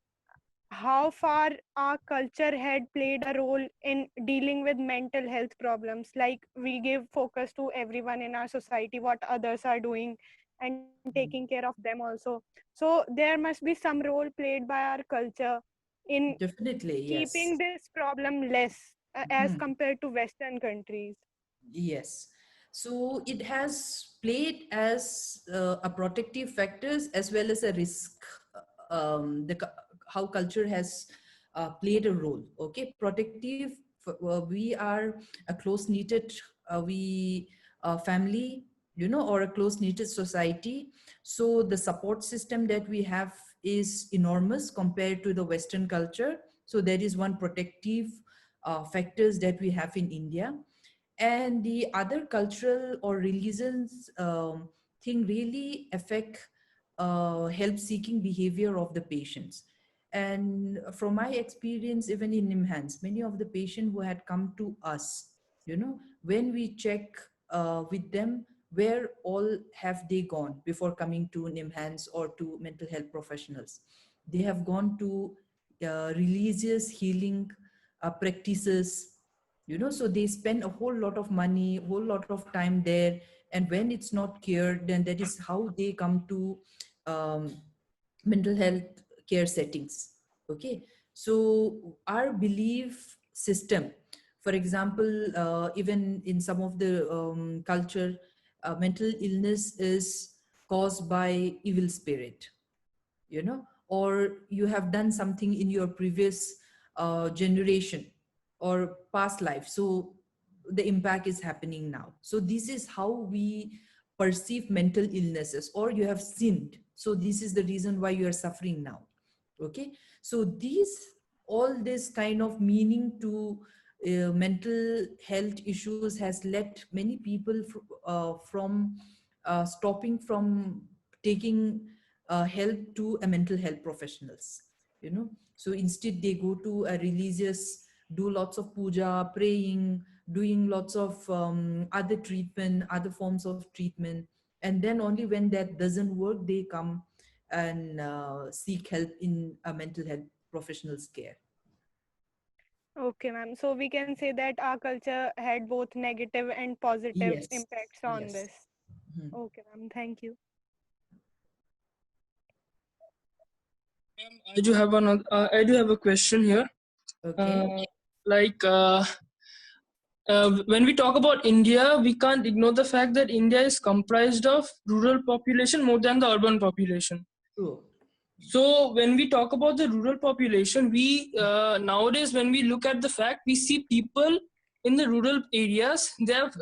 Speaker 8: how far our culture had played a role in dealing with mental health problems? Like, we give focus to everyone in our society, what others are doing, and taking care of them also. So, there must be some role played by our culture in
Speaker 1: Definitely, yes.
Speaker 8: keeping this problem less as
Speaker 1: Mhm.
Speaker 8: compared to Western countries.
Speaker 1: Yes. So it has played as a protective factors as well as a risk. How culture has played a role. Okay, protective. We are a close knitted, we family, or a close knitted society. So the support system that we have is enormous compared to the Western culture. So there is one protective factors that we have in India. And the other cultural or religions thing really affect help seeking behavior of the patients. And from my experience, even in NIMHANS, many of the patients who had come to us, when we check with them, where all have they gone before coming to NIMHANS or to mental health professionals? They have gone to religious healing practices, so they spend a whole lot of money, a whole lot of time there. And when it's not cured, then that is how they come to um, mental health care settings. Okay. So our belief system, for example, even in some of the culture, mental illness is caused by evil spirit, or you have done something in your previous generation or past life, so the impact is happening now. So this is how we perceive mental illnesses. Or you have sinned, so this is the reason why you are suffering now. Okay, so all this kind of meaning to mental health issues has led many people from stopping from taking help to a mental health professionals, you know. So instead they go to a religious, do lots of puja, praying, doing lots of other treatment, other forms of treatment, and then only when that doesn't work they come and seek help in a mental health professional's care.
Speaker 8: Okay, ma'am. So we can say that our culture had both negative and positive
Speaker 1: Yes,
Speaker 8: impacts on
Speaker 1: yes.
Speaker 8: this.
Speaker 1: Mhm.
Speaker 8: Okay, ma'am. Thank you.
Speaker 9: I do have a question here.
Speaker 1: Okay.
Speaker 9: Like when we talk about India, we can't ignore the fact that India is comprised of rural population more than the urban population.
Speaker 1: True.
Speaker 9: So when we talk about the rural population, we nowadays when we look at the fact, we see people in the rural areas. They have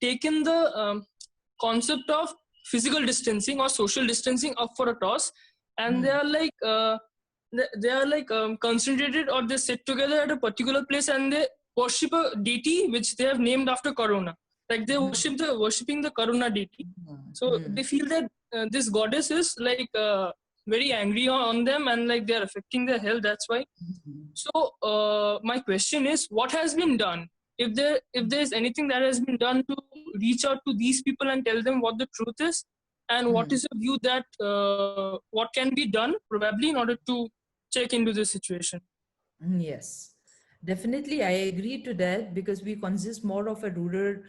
Speaker 9: taken the concept of physical distancing or social distancing up for a toss, and they are like concentrated, or they sit together at a particular place and they worship a deity which they have named after Corona. Like they worshipping the Corona deity. So they feel that this goddess is like very angry on them, and like they are affecting their health. That's why. So my question is, what has been done? If there is anything that has been done to reach out to these people and tell them what the truth is, and what is your view that what can be done probably in order to check into this situation?
Speaker 1: Yes, definitely. I agree to that because we consist more of a rural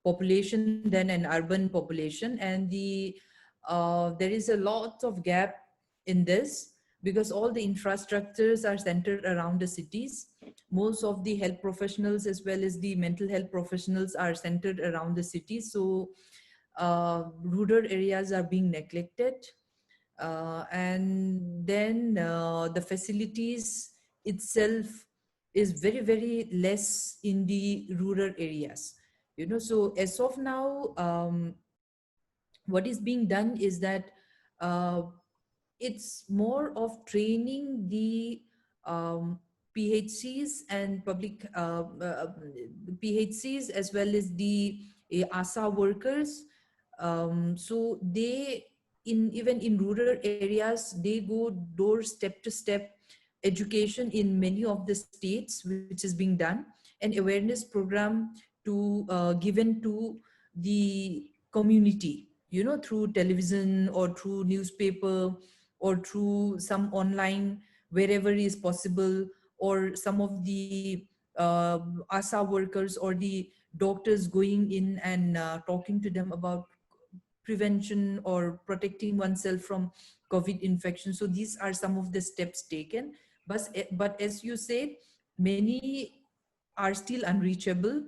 Speaker 1: population than an urban population, and there is a lot of gap in this because all the infrastructures are centered around the cities. Most of the health professionals as well as the mental health professionals are centered around the cities. So rural areas are being neglected, and then the facilities itself is very very less in the rural areas, you know. So as of now, what is being done is that uh, it's more of training the um, PHCs and public PHCs as well as the ASA workers. So they, in even in rural areas, they go door step to step education in many of the states, which is being done, an awareness program to given to the community, you know, through television or through newspaper or through some online, wherever is possible, or some of the ASA workers or the doctors going in and talking to them about prevention or protecting oneself from COVID infection. So these are some of the steps taken. But as you said, many are still unreachable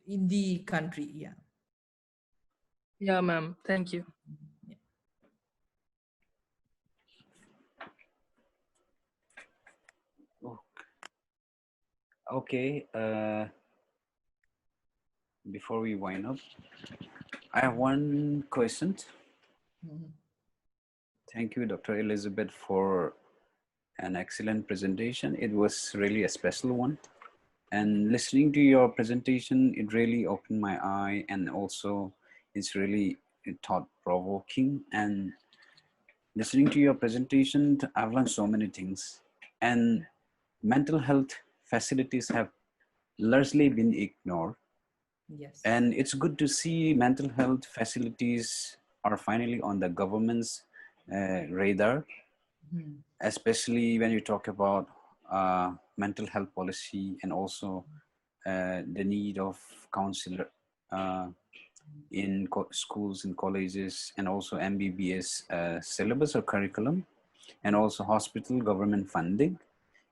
Speaker 1: in the country. Yeah.
Speaker 9: Yeah, ma'am. Thank you.
Speaker 10: Okay. Before we wind up, I have one question. Thank you, Dr. Elizabeth, for an excellent presentation. It was really a special one. And listening to your presentation, it really opened my eye, and also it's really thought-provoking. And listening to your presentation, I've learned so many things. And mental health facilities have largely been ignored.
Speaker 1: Yes.
Speaker 10: And it's good to see mental health facilities are finally on the government's radar, especially when you talk about mental health policy, and also the need of counselor in schools and colleges, and also MBBS syllabus or curriculum, and also hospital government funding,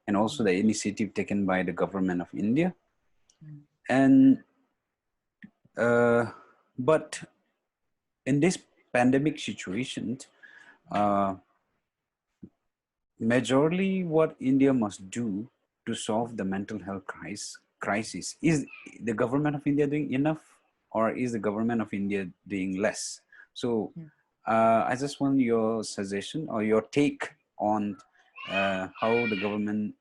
Speaker 10: and also the initiative taken by the government of India. And but in this pandemic situation, majorly what India must do to solve the mental health crisis, is the government of India doing enough, or is the government of India doing less? So I just want your suggestion or your take on how the government,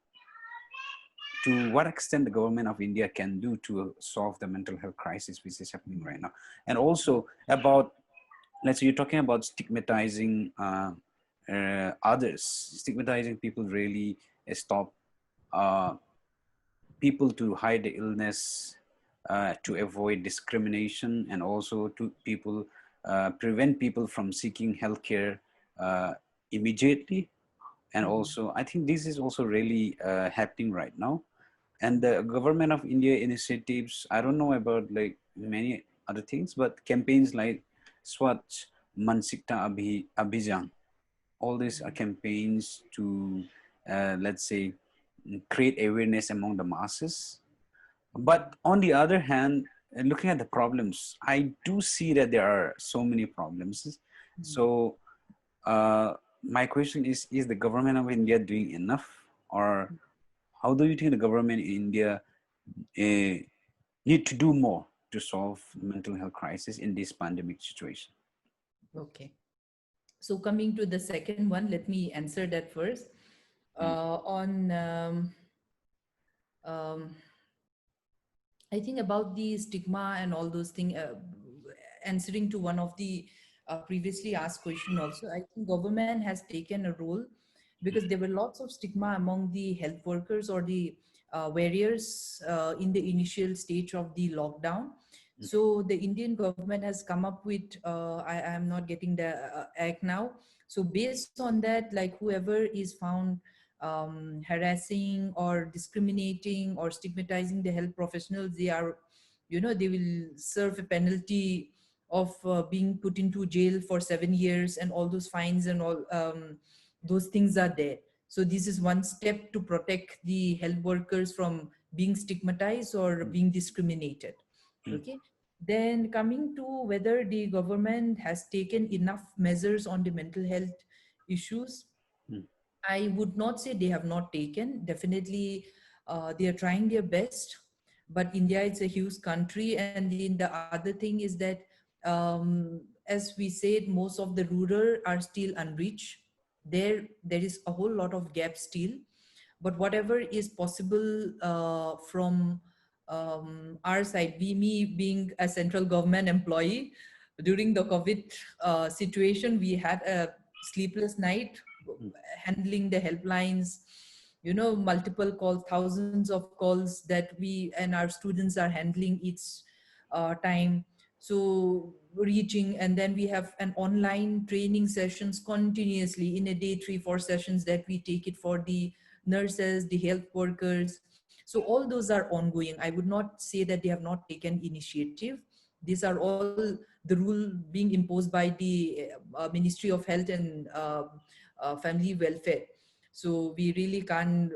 Speaker 10: to what extent the government of India can do to solve the mental health crisis which is happening right now. And also about, let's say you're talking about stigmatizing others, stigmatizing people really stop people to hide the illness, to avoid discrimination, and also to people, prevent people from seeking healthcare immediately. And also, I think this is also really happening right now. And the government of India initiatives, I don't know about like many other things, but campaigns like Swachh Mansikta Abhijan, all these are campaigns to, let's say, create awareness among the masses. But on the other hand, looking at the problems, I do see that there are so many problems. So my question is the government of India doing enough, or how do you think the government in India need to do more to solve mental health crisis in this pandemic situation?
Speaker 1: Okay. So coming to the second one, let me answer that first. I think about the stigma and all those things, answering to one of the previously asked question also, I think government has taken a role because there were lots of stigma among the health workers or the warriors in the initial stage of the lockdown. So the Indian government has come up with, I am not getting the act now. So based on that, like whoever is found harassing or discriminating or stigmatizing the health professionals, they are, they will serve a penalty of being put into jail for 7 years, and all those fines and all those things are there. So this is one step to protect the health workers from being stigmatized or being discriminated. Okay. Then coming to whether the government has taken enough measures on the mental health issues, I would not say they have not taken. Definitely, they are trying their best. But India is a huge country, and then the other thing is that, as we said, most of the rural are still unreached. There is a whole lot of gap still. But whatever is possible from our side, me being a central government employee, during the COVID situation, we had a sleepless night handling the helplines, multiple calls, thousands of calls that we and our students are handling each time. So reaching, and then we have an online training sessions continuously in a day, 3-4 sessions that we take it for the nurses, the health workers. So all those are ongoing. I would not say that they have not taken initiative. These are all the rule being imposed by the Ministry of Health and Family Welfare. So we really can't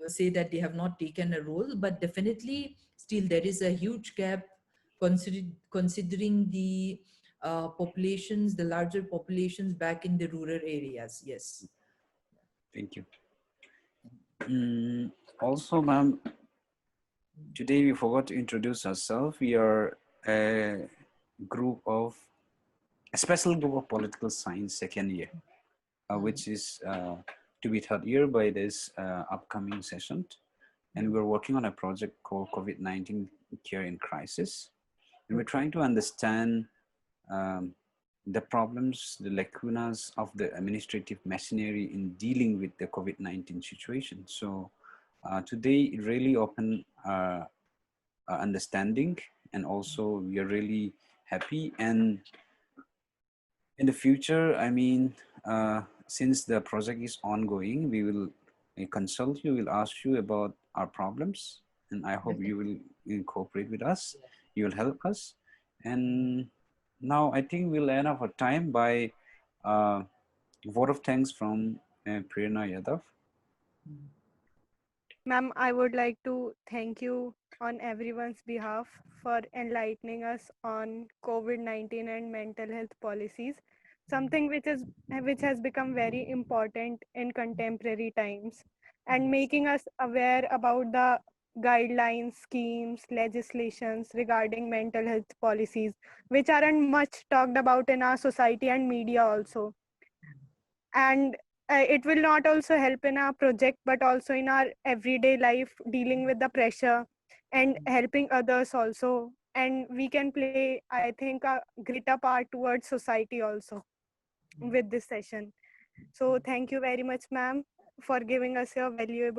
Speaker 1: say that they have not taken a role, but definitely still there is a huge gap considering the populations, the larger populations back in the rural areas. Yes.
Speaker 10: Thank you. Also, ma'am, today we forgot to introduce ourselves. We are a special group of political science second year, which is to be third year by this upcoming session. And we're working on a project called COVID-19 Care in Crisis. And we're trying to understand the problems, the lacunas of the administrative machinery in dealing with the COVID-19 situation. So today it really opened our understanding, and also we are really happy. And in the future, I mean, since the project is ongoing, we will consult you, we'll ask you about our problems, and I hope you will cooperate with us, you will help us. And now I think we'll end our time by vote of thanks from Prerna Yadav.
Speaker 8: Ma'am, I would like to thank you on everyone's behalf for enlightening us on COVID-19 and mental health policies, something which has become very important in contemporary times, and making us aware about the guidelines, schemes, legislations regarding mental health policies, which aren't much talked about in our society and media also. And it will not also help in our project, but also in our everyday life, dealing with the pressure and helping others also. And we can play, I think, a greater part towards society also with this session. So thank you very much, ma'am, for giving us your valuable